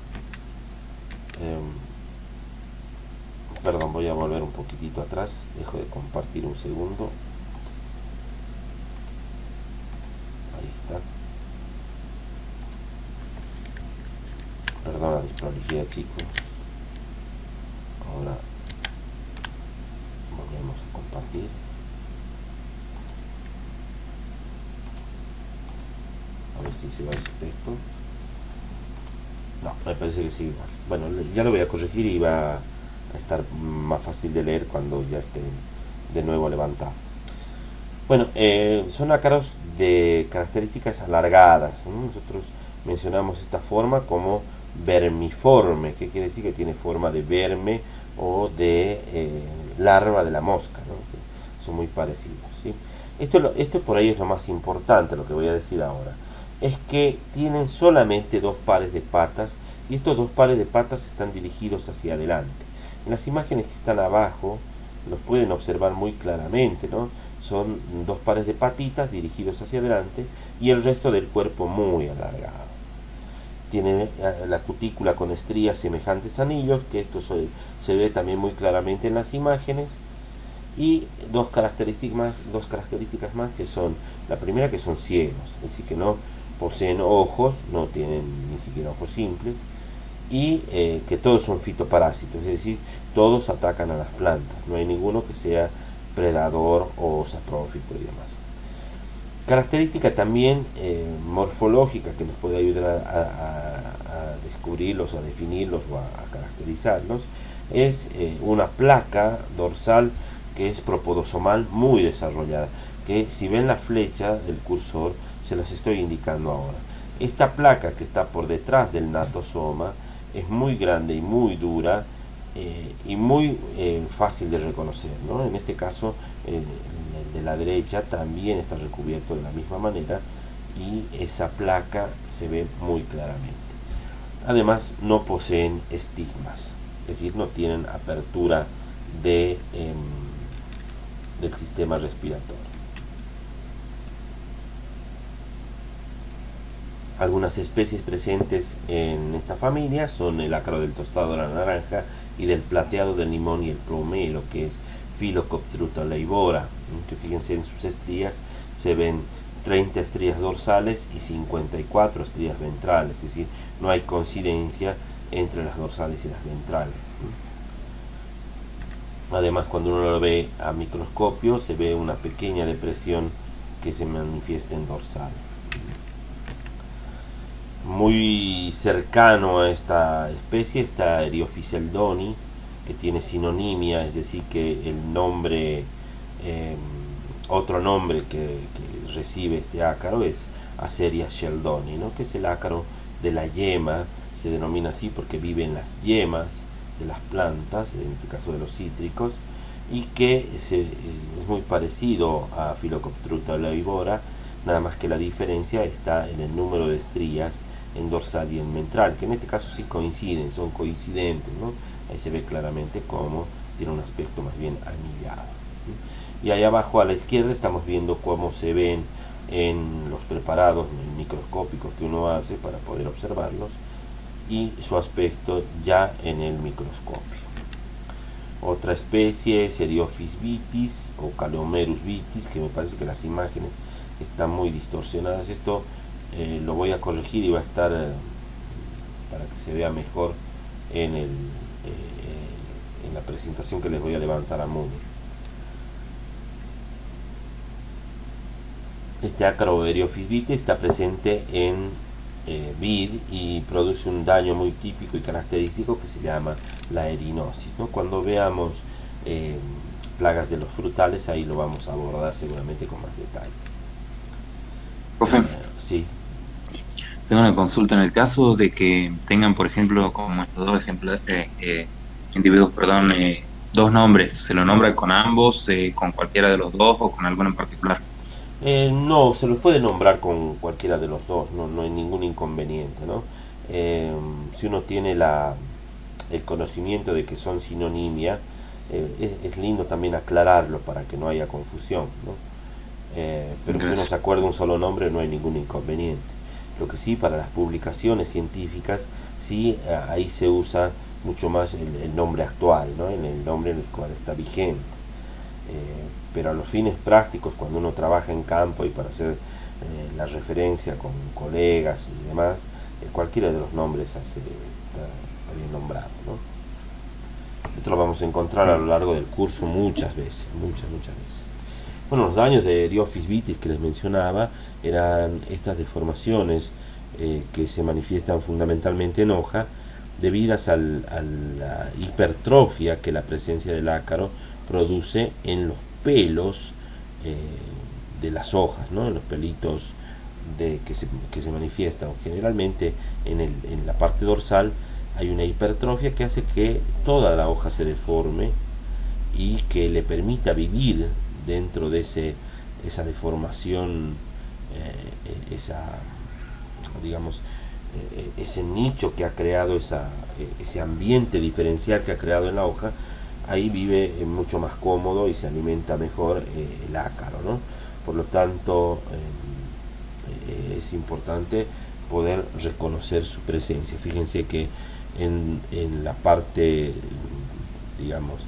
perdón, voy a volver un poquitito atrás. Dejo de compartir un segundo. Ahí está. Perdón la desprolijidad, chicos. Ahora volvemos a compartir. A ver si se va ese efecto. No, me parece que sigue igual. Bueno, ya lo voy a corregir y va a estar más fácil de leer cuando ya esté de nuevo levantado. Bueno, son ácaros de características alargadas, ¿no? Nosotros mencionamos esta forma como vermiforme, que quiere decir que tiene forma de verme o de larva de la mosca, ¿no? Que son muy parecidos, ¿sí? Esto por ahí es lo más importante, lo que voy a decir ahora. Es que tienen solamente dos pares de patas y estos dos pares de patas están dirigidos hacia adelante. En las imágenes que están abajo los pueden observar muy claramente, ¿no? Son dos pares de patitas dirigidos hacia adelante y el resto del cuerpo muy alargado. Tiene la cutícula con estrías semejantes a anillos, que esto se ve también muy claramente en las imágenes. Y dos características más, que son, la primera, que son ciegos, es decir, que no poseen ojos, no tienen ni siquiera ojos simples, y que todos son fitoparásitos, es decir, todos atacan a las plantas, no hay ninguno que sea predador o saprófito y demás. Característica también morfológica que nos puede ayudar a descubrirlos, a definirlos o a caracterizarlos, es una placa dorsal que es propodosomal muy desarrollada, que si ven la flecha del cursor se las estoy indicando ahora. Esta placa que está por detrás del natosoma es muy grande y muy dura y muy fácil de reconocer, ¿no? En este caso el de la derecha también está recubierto de la misma manera y esa placa se ve muy claramente. Además no poseen estigmas, es decir, no tienen apertura del sistema respiratorio. Algunas especies presentes en esta familia son el ácaro del tostado de la naranja y del plateado del limón y el plumero, que es Phyllocopteruta leibora, que fíjense en sus estrías, se ven 30 estrías dorsales y 54 estrías ventrales, es decir, no hay coincidencia entre las dorsales y las ventrales. Además, cuando uno lo ve a microscopio, se ve una pequeña depresión que se manifiesta en dorsal. Muy cercano a esta especie está Eriophyis eldoni, que tiene sinonimia, es decir, que el nombre, eh, otro nombre que recibe este ácaro es Asteria sheldoni, ¿no? Que es el ácaro de la yema, se denomina así porque vive en las yemas de las plantas, en este caso de los cítricos, y que es muy parecido a Phyllocopteruta oleivora, nada más que la diferencia está en el número de estrías en dorsal y en ventral, que en este caso sí coinciden, son coincidentes, ¿no? Ahí se ve claramente cómo tiene un aspecto más bien anillado. Y ahí abajo a la izquierda estamos viendo cómo se ven en los preparados microscópicos que uno hace para poder observarlos y su aspecto ya en el microscopio. Otra especie es Eriophyis vitis o Calomerus vitis, que me parece que las imágenes están muy distorsionadas. Esto lo voy a corregir y va a estar para que se vea mejor en la presentación que les voy a levantar a Moodle. Este ácaro Eriophyis vitis está presente en vid y produce un daño muy típico y característico que se llama la erinosis, ¿no? Cuando veamos plagas de los frutales, ahí lo vamos a abordar seguramente con más detalle. Profe, Sí. tengo una consulta. En el caso de que tengan, por ejemplo, como estos dos individuos, perdón, dos nombres, ¿se lo nombra con ambos, con cualquiera de los dos o con alguno en particular? No, se los puede nombrar con cualquiera de los dos, no hay ningún inconveniente, ¿no? Si uno tiene el conocimiento de que son sinonimia, es lindo también aclararlo para que no haya confusión, ¿no? Pero si uno se acuerda un solo nombre, no hay ningún inconveniente. Lo que sí, para las publicaciones científicas, sí, ahí se usa mucho más el nombre actual, ¿no? El nombre en el cual está vigente. Pero a los fines prácticos, cuando uno trabaja en campo y para hacer la referencia con colegas y demás, cualquiera de los nombres está bien nombrado, ¿no? Esto lo vamos a encontrar a lo largo del curso muchas veces, muchas veces. Bueno, los daños de Eriophyis vitis que les mencionaba eran estas deformaciones que se manifiestan fundamentalmente en hoja debidas a la hipertrofia que la presencia del ácaro produce en los pelos de las hojas, ¿no? En los pelitos que se manifiestan. Generalmente en la parte dorsal hay una hipertrofia que hace que toda la hoja se deforme y que le permita vivir dentro de esa deformación, digamos, ese nicho que ha creado, ese ambiente diferencial que ha creado en la hoja. Ahí vive mucho más cómodo y se alimenta mejor el ácaro, ¿no? Por lo tanto, es importante poder reconocer su presencia. Fíjense que en la parte, digamos,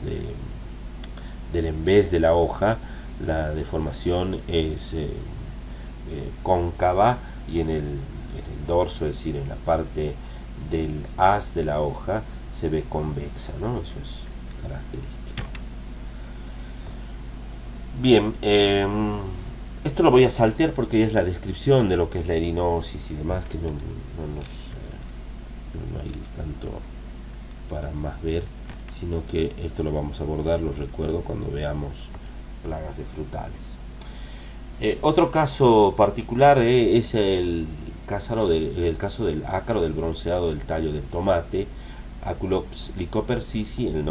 del envés de la hoja, la deformación es cóncava, y en el dorso, es decir, en la parte del haz de la hoja, se ve convexa, ¿no? Eso es característico. Bien, esto lo voy a saltear porque es la descripción de lo que es la erinosis y demás, que no hay tanto para más ver, sino que esto lo vamos a abordar, lo recuerdo, cuando veamos plagas de frutales. Otro caso particular es el caso del ácaro del bronceado del tallo del tomate, Aculops lycopersicii, el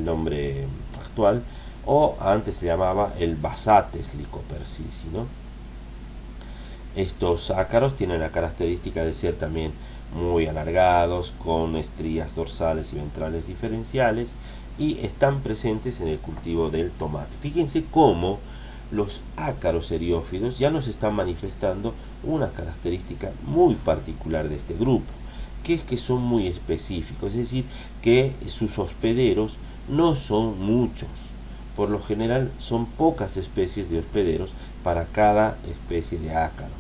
nombre actual, o antes se llamaba el Basates lycopersicii, ¿no? Estos ácaros tienen la característica de ser también muy alargados, con estrías dorsales y ventrales diferenciales, y están presentes en el cultivo del tomate. Fíjense cómo los ácaros eriófidos ya nos están manifestando una característica muy particular de este grupo, que es que son muy específicos, es decir, que sus hospederos no son muchos. Por lo general son pocas especies de hospederos para cada especie de ácaro.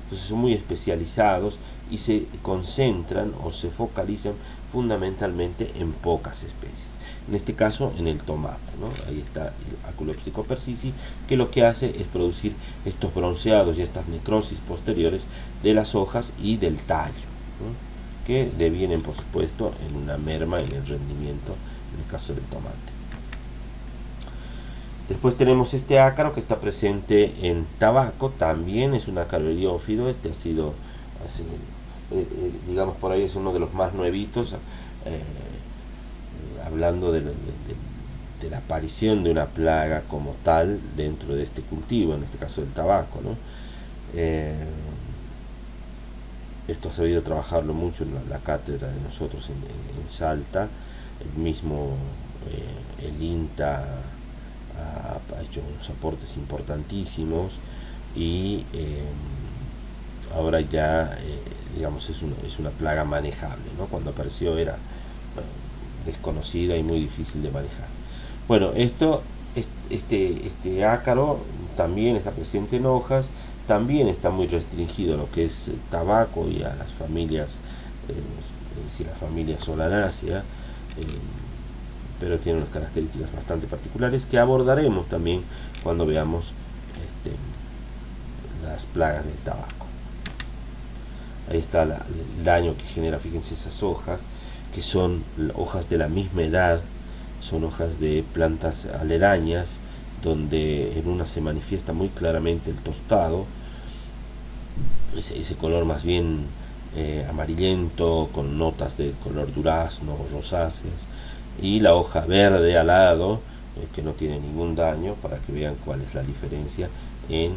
Entonces son muy especializados y se concentran o se focalizan fundamentalmente en pocas especies. En este caso en el tomate, ¿no? Ahí está el Aculopsico persicii, que lo que hace es producir estos bronceados y estas necrosis posteriores de las hojas y del tallo, ¿no? Que devienen por supuesto en una merma en el rendimiento en el caso del tomate. Después tenemos este ácaro que está presente en tabaco, también es un ácaro heliófilo. Este ha sido, digamos, por ahí es uno de los más nuevitos, hablando de la aparición de una plaga como tal dentro de este cultivo, en este caso del tabaco, ¿no? Esto ha sabido trabajarlo mucho en la cátedra de nosotros en Salta. El mismo el INTA ha hecho unos aportes importantísimos y ahora ya digamos es una plaga manejable, ¿no? Cuando apareció era desconocida y muy difícil de manejar. Bueno, este ácaro también está presente en hojas, también está muy restringido a lo que es tabaco y a las familias, es decir, la familia Solanaceae, pero tiene unas características bastante particulares que abordaremos también cuando veamos las plagas del tabaco. Ahí está el daño que genera, fíjense esas hojas, que son hojas de la misma edad, son hojas de plantas aledañas, donde en una se manifiesta muy claramente el tostado, ese color más bien amarillento, con notas de color durazno o rosáceas, y la hoja verde al lado, que no tiene ningún daño, para que vean cuál es la diferencia en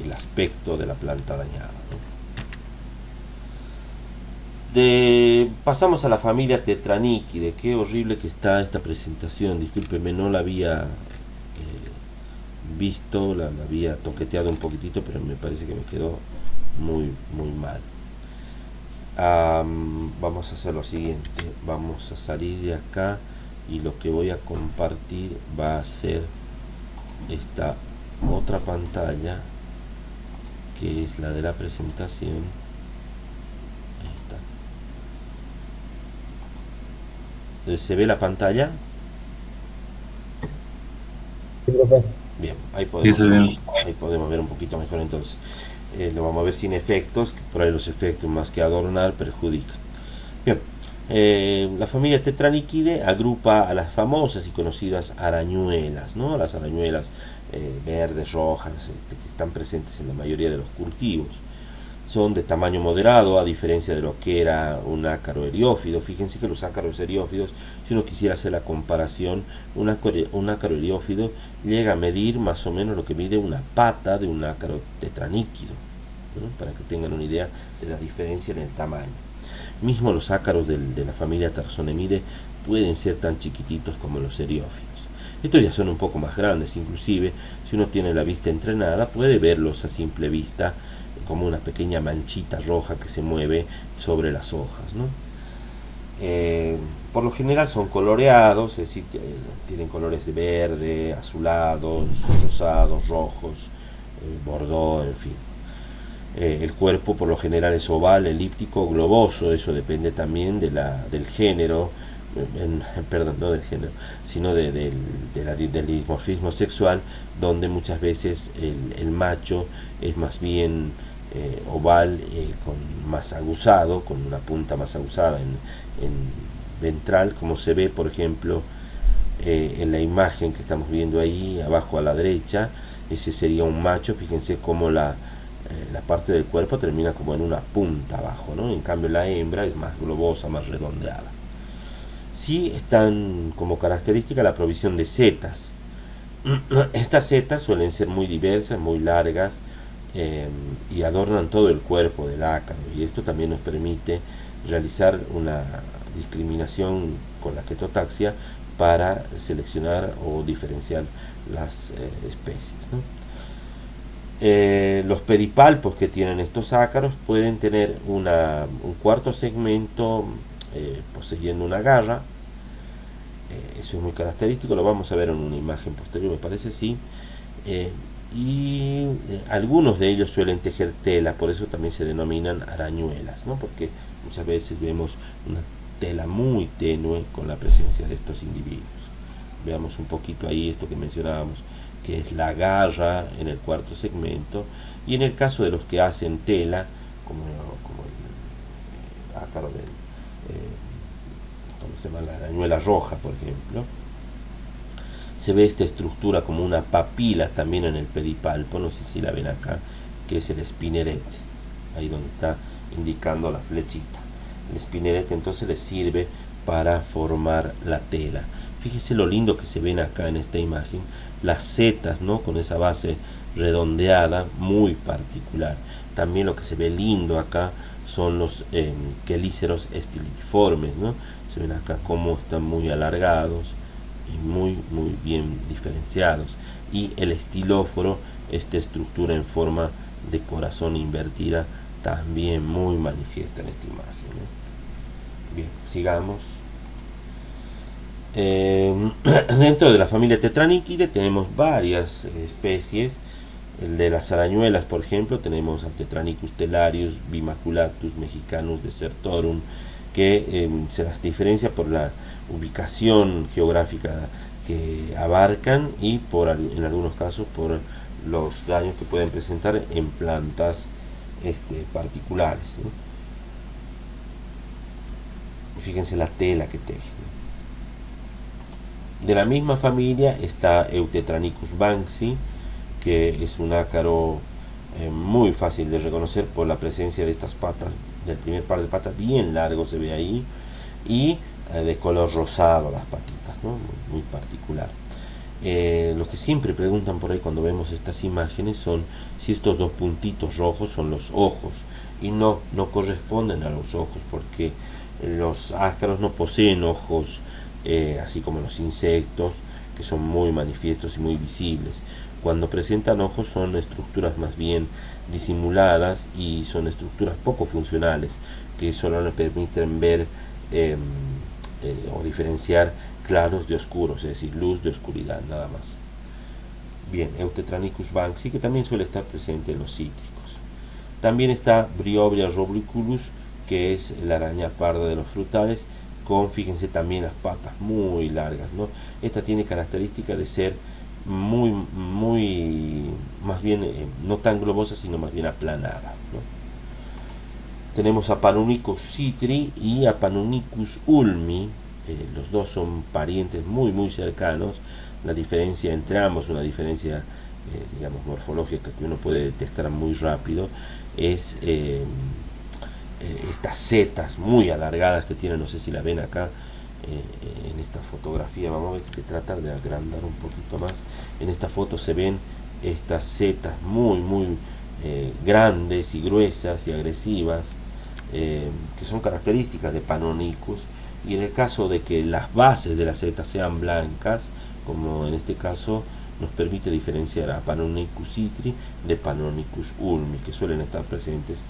el aspecto de la planta dañada, ¿no? Pasamos a la familia Tetranychidae. Qué horrible que está esta presentación, discúlpeme, no la había visto, la había toqueteado un poquitito, pero me parece que me quedó muy mal. Vamos a hacer lo siguiente, vamos a salir de acá y lo que voy a compartir va a ser esta otra pantalla, que es la de la presentación. ¿Se ve la pantalla? Bien, ahí podemos ver un poquito mejor entonces. Lo vamos a ver sin efectos, que por ahí los efectos más que adornar perjudican. Bien, la familia Tetranychidae agrupa a las famosas y conocidas arañuelas, ¿no? Las arañuelas verdes, rojas, que están presentes en la mayoría de los cultivos. Son de tamaño moderado, a diferencia de lo que era un ácaro eriófido. Fíjense que los ácaros eriófidos, si uno quisiera hacer la comparación, un ácaro eriófido llega a medir más o menos lo que mide una pata de un ácaro tetraníquido, ¿no? Para que tengan una idea de la diferencia en el tamaño. Mismo los ácaros de la familia Tarsonemidae pueden ser tan chiquititos como los eriófidos. Estos ya son un poco más grandes, inclusive si uno tiene la vista entrenada puede verlos a simple vista como una pequeña manchita roja que se mueve sobre las hojas, ¿no? Por lo general son coloreados, es decir, tienen colores de verde, azulados, rosados, rojos, bordó, en fin. El cuerpo por lo general es oval, elíptico, globoso. Eso depende también del género, perdón, no del género, sino del dimorfismo sexual, donde muchas veces el macho es más bien oval, más aguzado, con una punta más aguzada en ventral, como se ve por ejemplo en la imagen que estamos viendo ahí abajo a la derecha. Ese sería un macho. Fíjense cómo la parte del cuerpo termina como en una punta abajo, ¿no? En cambio la hembra es más globosa, más redondeada. Sí están como característica la provisión de setas. Estas setas suelen ser muy diversas, muy largas, y adornan todo el cuerpo del ácaro, y esto también nos permite realizar una discriminación con la ketotaxia para seleccionar o diferenciar las especies, ¿no? Los pedipalpos que tienen estos ácaros pueden tener un cuarto segmento poseyendo una garra. Eso es muy característico, lo vamos a ver en una imagen posterior, me parece, sí. y algunos de ellos suelen tejer tela, por eso también se denominan arañuelas, ¿no? Porque muchas veces vemos una tela muy tenue con la presencia de estos individuos. Veamos un poquito ahí esto que mencionábamos, que es la garra en el cuarto segmento, y en el caso de los que hacen tela, como el ácaro del, ¿cómo se llama? La arañuela roja, por ejemplo, se ve esta estructura como una papila también en el pedipalpo, no sé si la ven acá, que es el spinneret, ahí donde está indicando la flechita. El spinneret entonces le sirve para formar la tela. Fíjese lo lindo que se ven acá en esta imagen, las setas, ¿no? Con esa base redondeada, muy particular. También lo que se ve lindo acá son los quelíceros estiliformes, ¿no? Se ven acá como están muy alargados y muy bien diferenciados. Y el estilóforo, esta estructura en forma de corazón invertida, también muy manifiesta en esta imagen, ¿no? Bien, sigamos. Dentro de la familia Tetranychidae tenemos varias especies. El de las arañuelas, por ejemplo, tenemos a Tetranychus tellarius, Bimaculatus mexicanus desertorum, que se las diferencia por la ubicación geográfica que abarcan y en algunos casos por los daños que pueden presentar en plantas particulares, ¿no? Fíjense la tela que tejen. De la misma familia está Eutetranicus banksy, que es un ácaro muy fácil de reconocer por la presencia de estas patas, del primer par de patas bien largo se ve ahí, y de color rosado las patitas, ¿no? Muy particular. Lo que siempre preguntan por ahí cuando vemos estas imágenes son si estos dos puntitos rojos son los ojos, y no corresponden a los ojos, porque los ácaros no poseen ojos así como los insectos, que son muy manifiestos y muy visibles. Cuando presentan ojos son estructuras más bien disimuladas y son estructuras poco funcionales, que solo le permiten ver o diferenciar claros de oscuros, es decir, luz de oscuridad, nada más. Bien, Eutetranicus banksy, que también suele estar presente en los cítricos. También está Bryobria rubriculus, que es la araña parda de los frutales, con, fíjense, también las patas muy largas, ¿no? Esta tiene característica de ser muy, más bien, no tan globosa, sino más bien aplanada, ¿no? Tenemos a Panonicus citri y a Panonicus ulmi, los dos son parientes muy cercanos. La diferencia entre ambos, una diferencia, digamos, morfológica que uno puede detectar muy rápido, es estas setas muy alargadas que tienen, no sé si la ven acá en esta fotografía. Vamos a ver, que tratar de agrandar un poquito más. En esta foto se ven estas setas muy grandes y gruesas y agresivas, que son características de Panonicus, y en el caso de que las bases de las setas sean blancas, como en este caso, nos permite diferenciar a Panonicus citri de Panonicus ulmi, que suelen estar presentes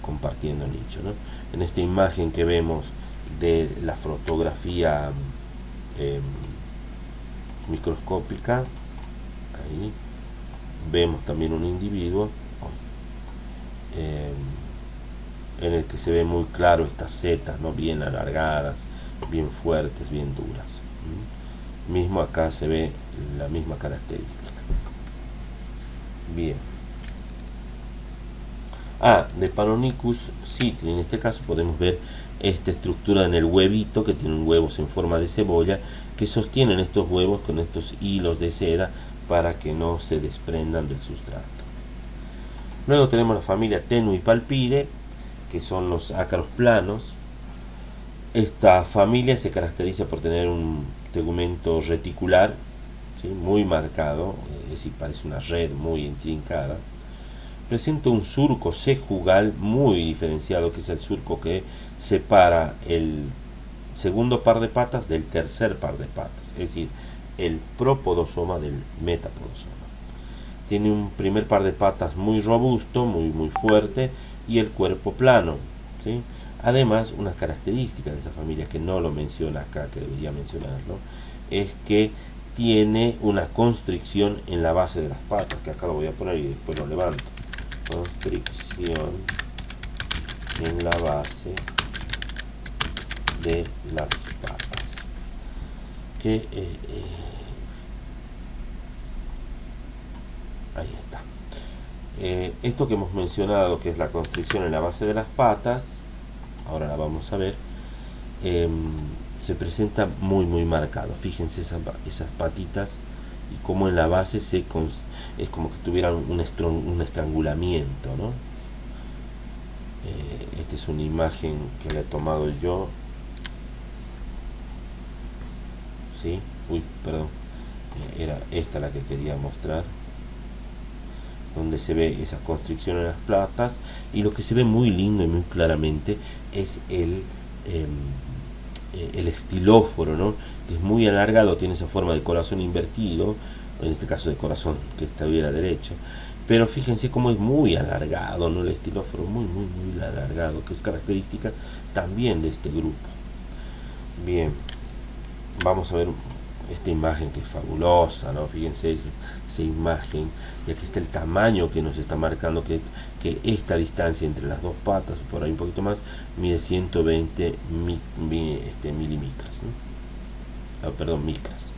compartiendo nicho, ¿no? En esta imagen que vemos de la fotografía microscópica, ahí vemos también un individuo en el que se ve muy claro estas setas, ¿no? Bien alargadas, bien fuertes, bien duras. Mismo acá se ve la misma característica. Bien. De Panonicus citri, en este caso podemos ver esta estructura en el huevito, que tienen huevos en forma de cebolla, que sostienen estos huevos con estos hilos de seda para que no se desprendan del sustrato. Luego tenemos la familia Tenuipalpide, que son los ácaros planos. Esta familia se caracteriza por tener un tegumento reticular, ¿sí? Muy marcado, es decir, parece una red muy intrincada. Presenta un surco sejugal muy diferenciado, que es el surco que separa el segundo par de patas del tercer par de patas, es decir, el propodosoma del metapodosoma. Tiene un primer par de patas muy robusto, muy fuerte, y el cuerpo plano, ¿sí? Además, una característica de esta familia que no lo menciona acá, que debería mencionarlo, es que tiene una constricción en la base de las patas, que acá lo voy a poner y después lo levanto. Constricción en la base de las patas, que ahí está. Esto que hemos mencionado, que es la constricción en la base de las patas, ahora la vamos a ver, se presenta muy marcado. Fíjense esas patitas y como en la base es como que tuvieran un estrangulamiento, ¿no? Esta es una imagen que le he tomado yo. ¿Sí? Uy, perdón. Era esta la que quería mostrar, donde se ve esa constricción en las patas, y lo que se ve muy lindo y muy claramente es el estilóforo, ¿no? Que es muy alargado, tiene esa forma de corazón invertido, en este caso de corazón que estuviera derecho, pero fíjense cómo es muy alargado, ¿no? El estilóforo muy alargado, que es característica también de este grupo. Bien, vamos a ver esta imagen que es fabulosa, ¿no? Fíjense esa imagen, y aquí está el tamaño que nos está marcando que esta distancia entre las dos patas, por ahí un poquito más, mide 120 milimicras, ¿no? Perdón, micras.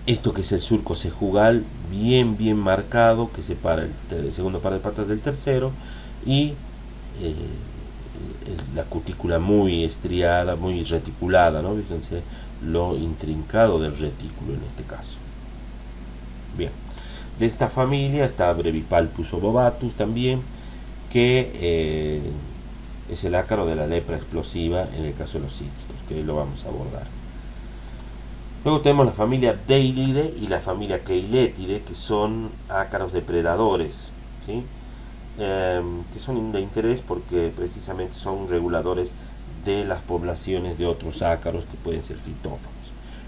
Esto que es el surco sejugal bien marcado, que separa el segundo par de patas del tercero, y la cutícula muy estriada, muy reticulada, ¿no? Fíjense lo intrincado del retículo en este caso. Bien, de esta familia está Brevipalpus obovatus también, que es el ácaro de la lepra explosiva en el caso de los cítricos, que lo vamos a abordar. Luego tenemos la familia Deilidae y la familia Keiletidae, que son ácaros depredadores, ¿sí? Que son de interés porque precisamente son reguladores de las poblaciones de otros ácaros que pueden ser fitófagos.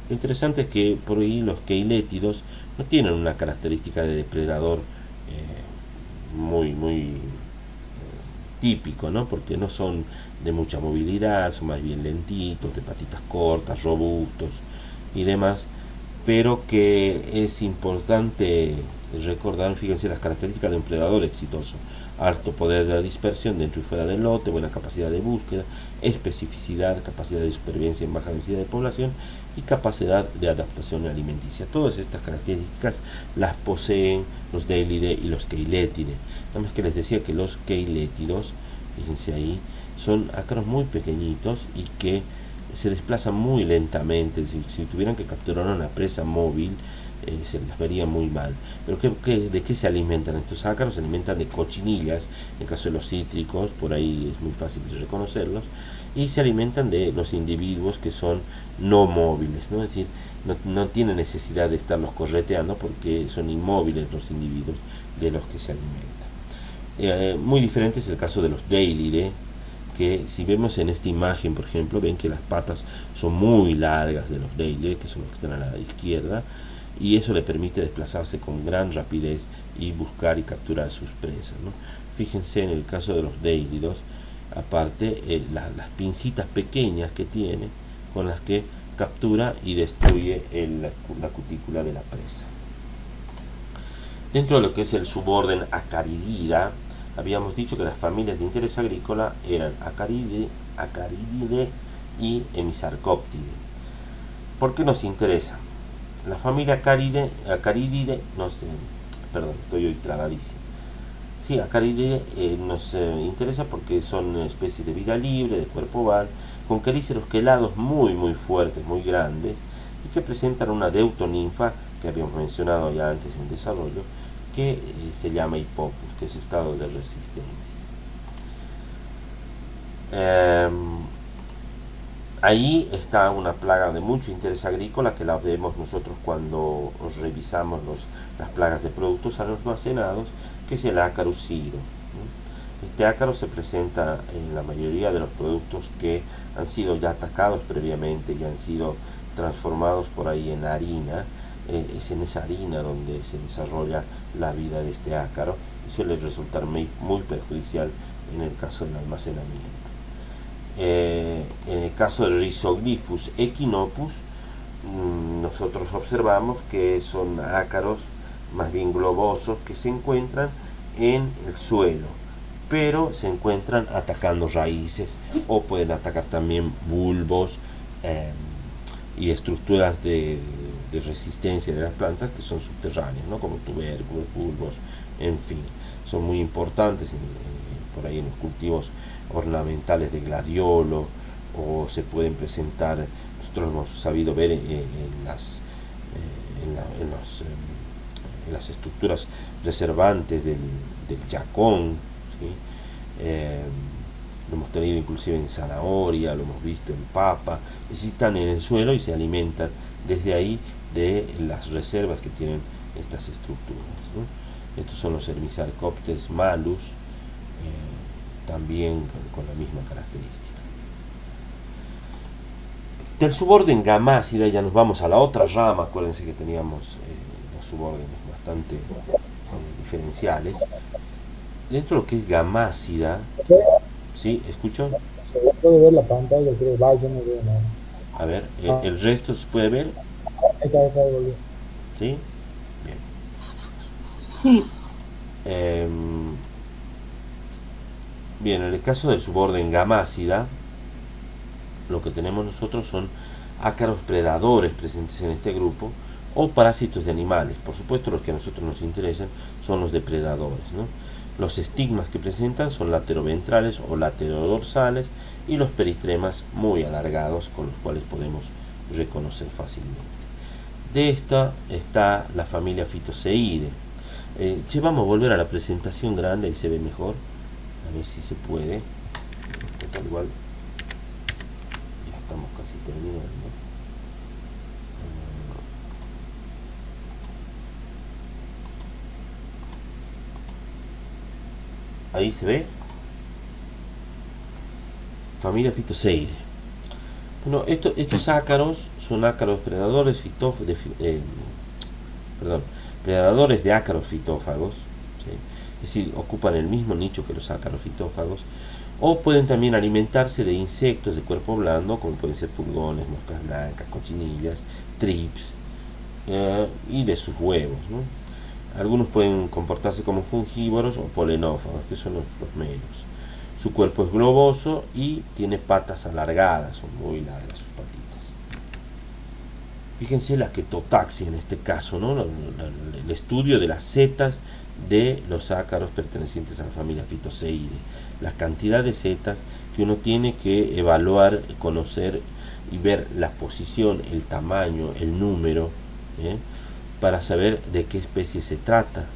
Lo interesante es que por ahí los keilétidos no tienen una característica de depredador muy típico, ¿no? Porque no son de mucha movilidad, son más bien lentitos, de patitas cortas, robustos y demás, pero que es importante recordar, fíjense, las características de un predador exitoso: alto poder de dispersión dentro y fuera del lote, buena capacidad de búsqueda, especificidad, capacidad de supervivencia en baja densidad de población y capacidad de adaptación alimenticia. Todas estas características las poseen los Deilidae y los Keiletidae. Nada más que les decía que los Keilétidos, fíjense ahí, son ácaros muy pequeñitos y que se desplazan muy lentamente. Si tuvieran que capturar una presa móvil, se las vería muy mal. Pero ¿de qué se alimentan estos ácaros? Se alimentan de cochinillas, en el caso de los cítricos, por ahí es muy fácil de reconocerlos, y se alimentan de los individuos que son no móviles, ¿no? Es decir, no tienen necesidad de estarlos correteando porque son inmóviles los individuos de los que se alimentan. Muy diferente es el caso de los Deilidae, que si vemos en esta imagen, por ejemplo, ven que las patas son muy largas de los Deilidae, que son los que están a la izquierda, y eso le permite desplazarse con gran rapidez y buscar y capturar sus presas, ¿no? Fíjense en el caso de los Deilidos, aparte las pincitas pequeñas que tiene, con las que captura y destruye la cutícula de la presa. Dentro de lo que es el suborden Acaridida, habíamos dicho que las familias de interés agrícola eran Acarididae y Hemisarcoptidae. ¿Por qué nos interesa? La familia Acarididae, perdón, estoy hoy trabadísimo. Sí, Acarididae nos interesa porque son especies de vida libre, de cuerpo oval, con quelíceros quelados muy fuertes, muy grandes, y que presentan una deutoninfa que habíamos mencionado ya antes en desarrollo, que se llama hipopus, que es su estado de resistencia. Ahí está una plaga de mucho interés agrícola, que la vemos nosotros cuando revisamos las plagas de productos almacenados, que es el ácaro ciro. Este ácaro se presenta en la mayoría de los productos que han sido ya atacados previamente y han sido transformados por ahí en harina. Es en esa harina donde se desarrolla la vida de este ácaro y suele resultar muy perjudicial en el caso del almacenamiento. En el caso del Rhizoglyphus echinopus, nosotros observamos que son ácaros más bien globosos que se encuentran en el suelo, pero se encuentran atacando raíces o pueden atacar también bulbos y estructuras de resistencia de las plantas que son subterráneas, ¿no? Como tubérculos, bulbos, en fin, son muy importantes por ahí en los cultivos ornamentales de gladiolo, o se pueden presentar, nosotros hemos sabido ver en las estructuras reservantes del yacón, ¿sí? Lo hemos tenido inclusive en zanahoria, lo hemos visto en papa, están en el suelo y se alimentan desde ahí de las reservas que tienen estas estructuras, ¿no? Estos son los Hermisarcoptes malus, también con la misma característica. Del suborden Gamácida ya nos vamos a la otra rama. Acuérdense que teníamos los subórdenes bastante diferenciales. Dentro de lo que es Gamácida, ¿sí? ¿Escucho? Se puede ver la pantalla, creo, yo no veo nada. A ver, el resto se puede ver, Ahí está, volvió. ¿sí? Bien. Sí, Bien, en el caso del suborden Gamácida, lo que tenemos nosotros son ácaros predadores presentes en este grupo o parásitos de animales. Por supuesto, los que a nosotros nos interesan son los depredadores, ¿no? Los estigmas que presentan son lateroventrales o laterodorsales y los peritremas muy alargados con los cuales podemos reconocer fácilmente. De esta está la familia Phytoseidae. Vamos a volver a la presentación grande, ahí se ve mejor. A ver si se puede. Total, igual ya estamos casi terminando. Ahí se ve. Familia Phytoseidae. Bueno, estos ácaros son ácaros predadores predadores de ácaros fitófagos, ¿sí? Es decir, ocupan el mismo nicho que los ácaros fitófagos, o pueden también alimentarse de insectos de cuerpo blando, como pueden ser pulgones, moscas blancas, cochinillas, trips, y de sus huevos, ¿no? Algunos pueden comportarse como fungívoros o polenófagos, que son los menos. Su cuerpo es globoso y tiene patas alargadas, son muy largas sus patitas. Fíjense la ketotaxia en este caso, ¿no? El estudio de las setas de los ácaros pertenecientes a la familia Phytoseidae. La cantidad de setas que uno tiene que evaluar, conocer y ver la posición, el tamaño, el número, para saber de qué especie se trata.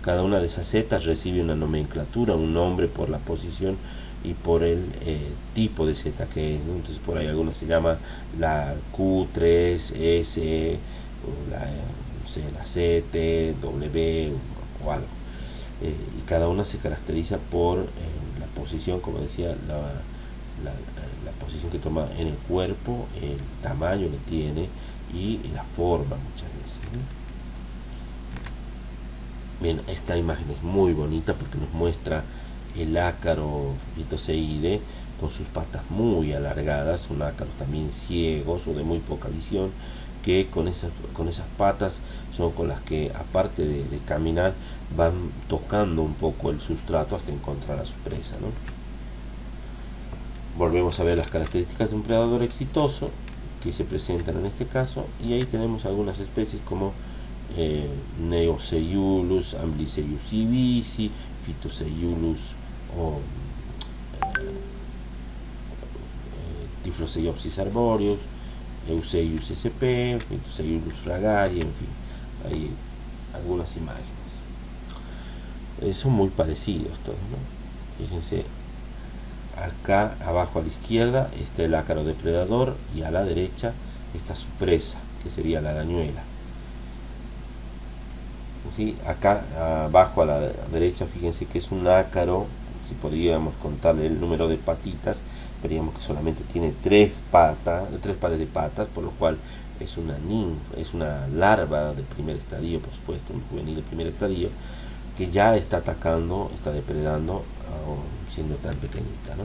Cada una de esas setas recibe una nomenclatura, un nombre por la posición y por el tipo de seta que es, ¿no? Entonces por ahí alguna se llama la Q3S, o la CT, W o algo. Y cada una se caracteriza por la posición, como decía, la posición que toma en el cuerpo, el tamaño que tiene y la forma muchas veces, ¿no? Bien, esta imagen es muy bonita porque nos muestra el ácaro Phytoseidae con sus patas muy alargadas, son ácaros también ciegos o de muy poca visión, que con esas patas son con las que, aparte de caminar, van tocando un poco el sustrato hasta encontrar a su presa, ¿no? Volvemos a ver las características de un predador exitoso que se presentan en este caso, y ahí tenemos algunas especies como Neoseiulus, Amblyseus ibisi, Phytoseiulus o Typhloseiopsis arboreus, Euseius sp, Phytoseiulus fragaria, en fin, hay algunas imágenes. Son muy parecidos todos, ¿no? Fíjense, acá abajo a la izquierda está el ácaro depredador y a la derecha está su presa, que sería la arañuela. ¿Sí? Acá abajo a la derecha, fíjense que es un ácaro. Si podríamos contarle el número de patitas, veríamos que solamente tiene tres pares de patas, por lo cual es una larva de primer estadio, por supuesto, un juvenil de primer estadio, que ya está atacando, está depredando, siendo tan pequeñita, ¿no?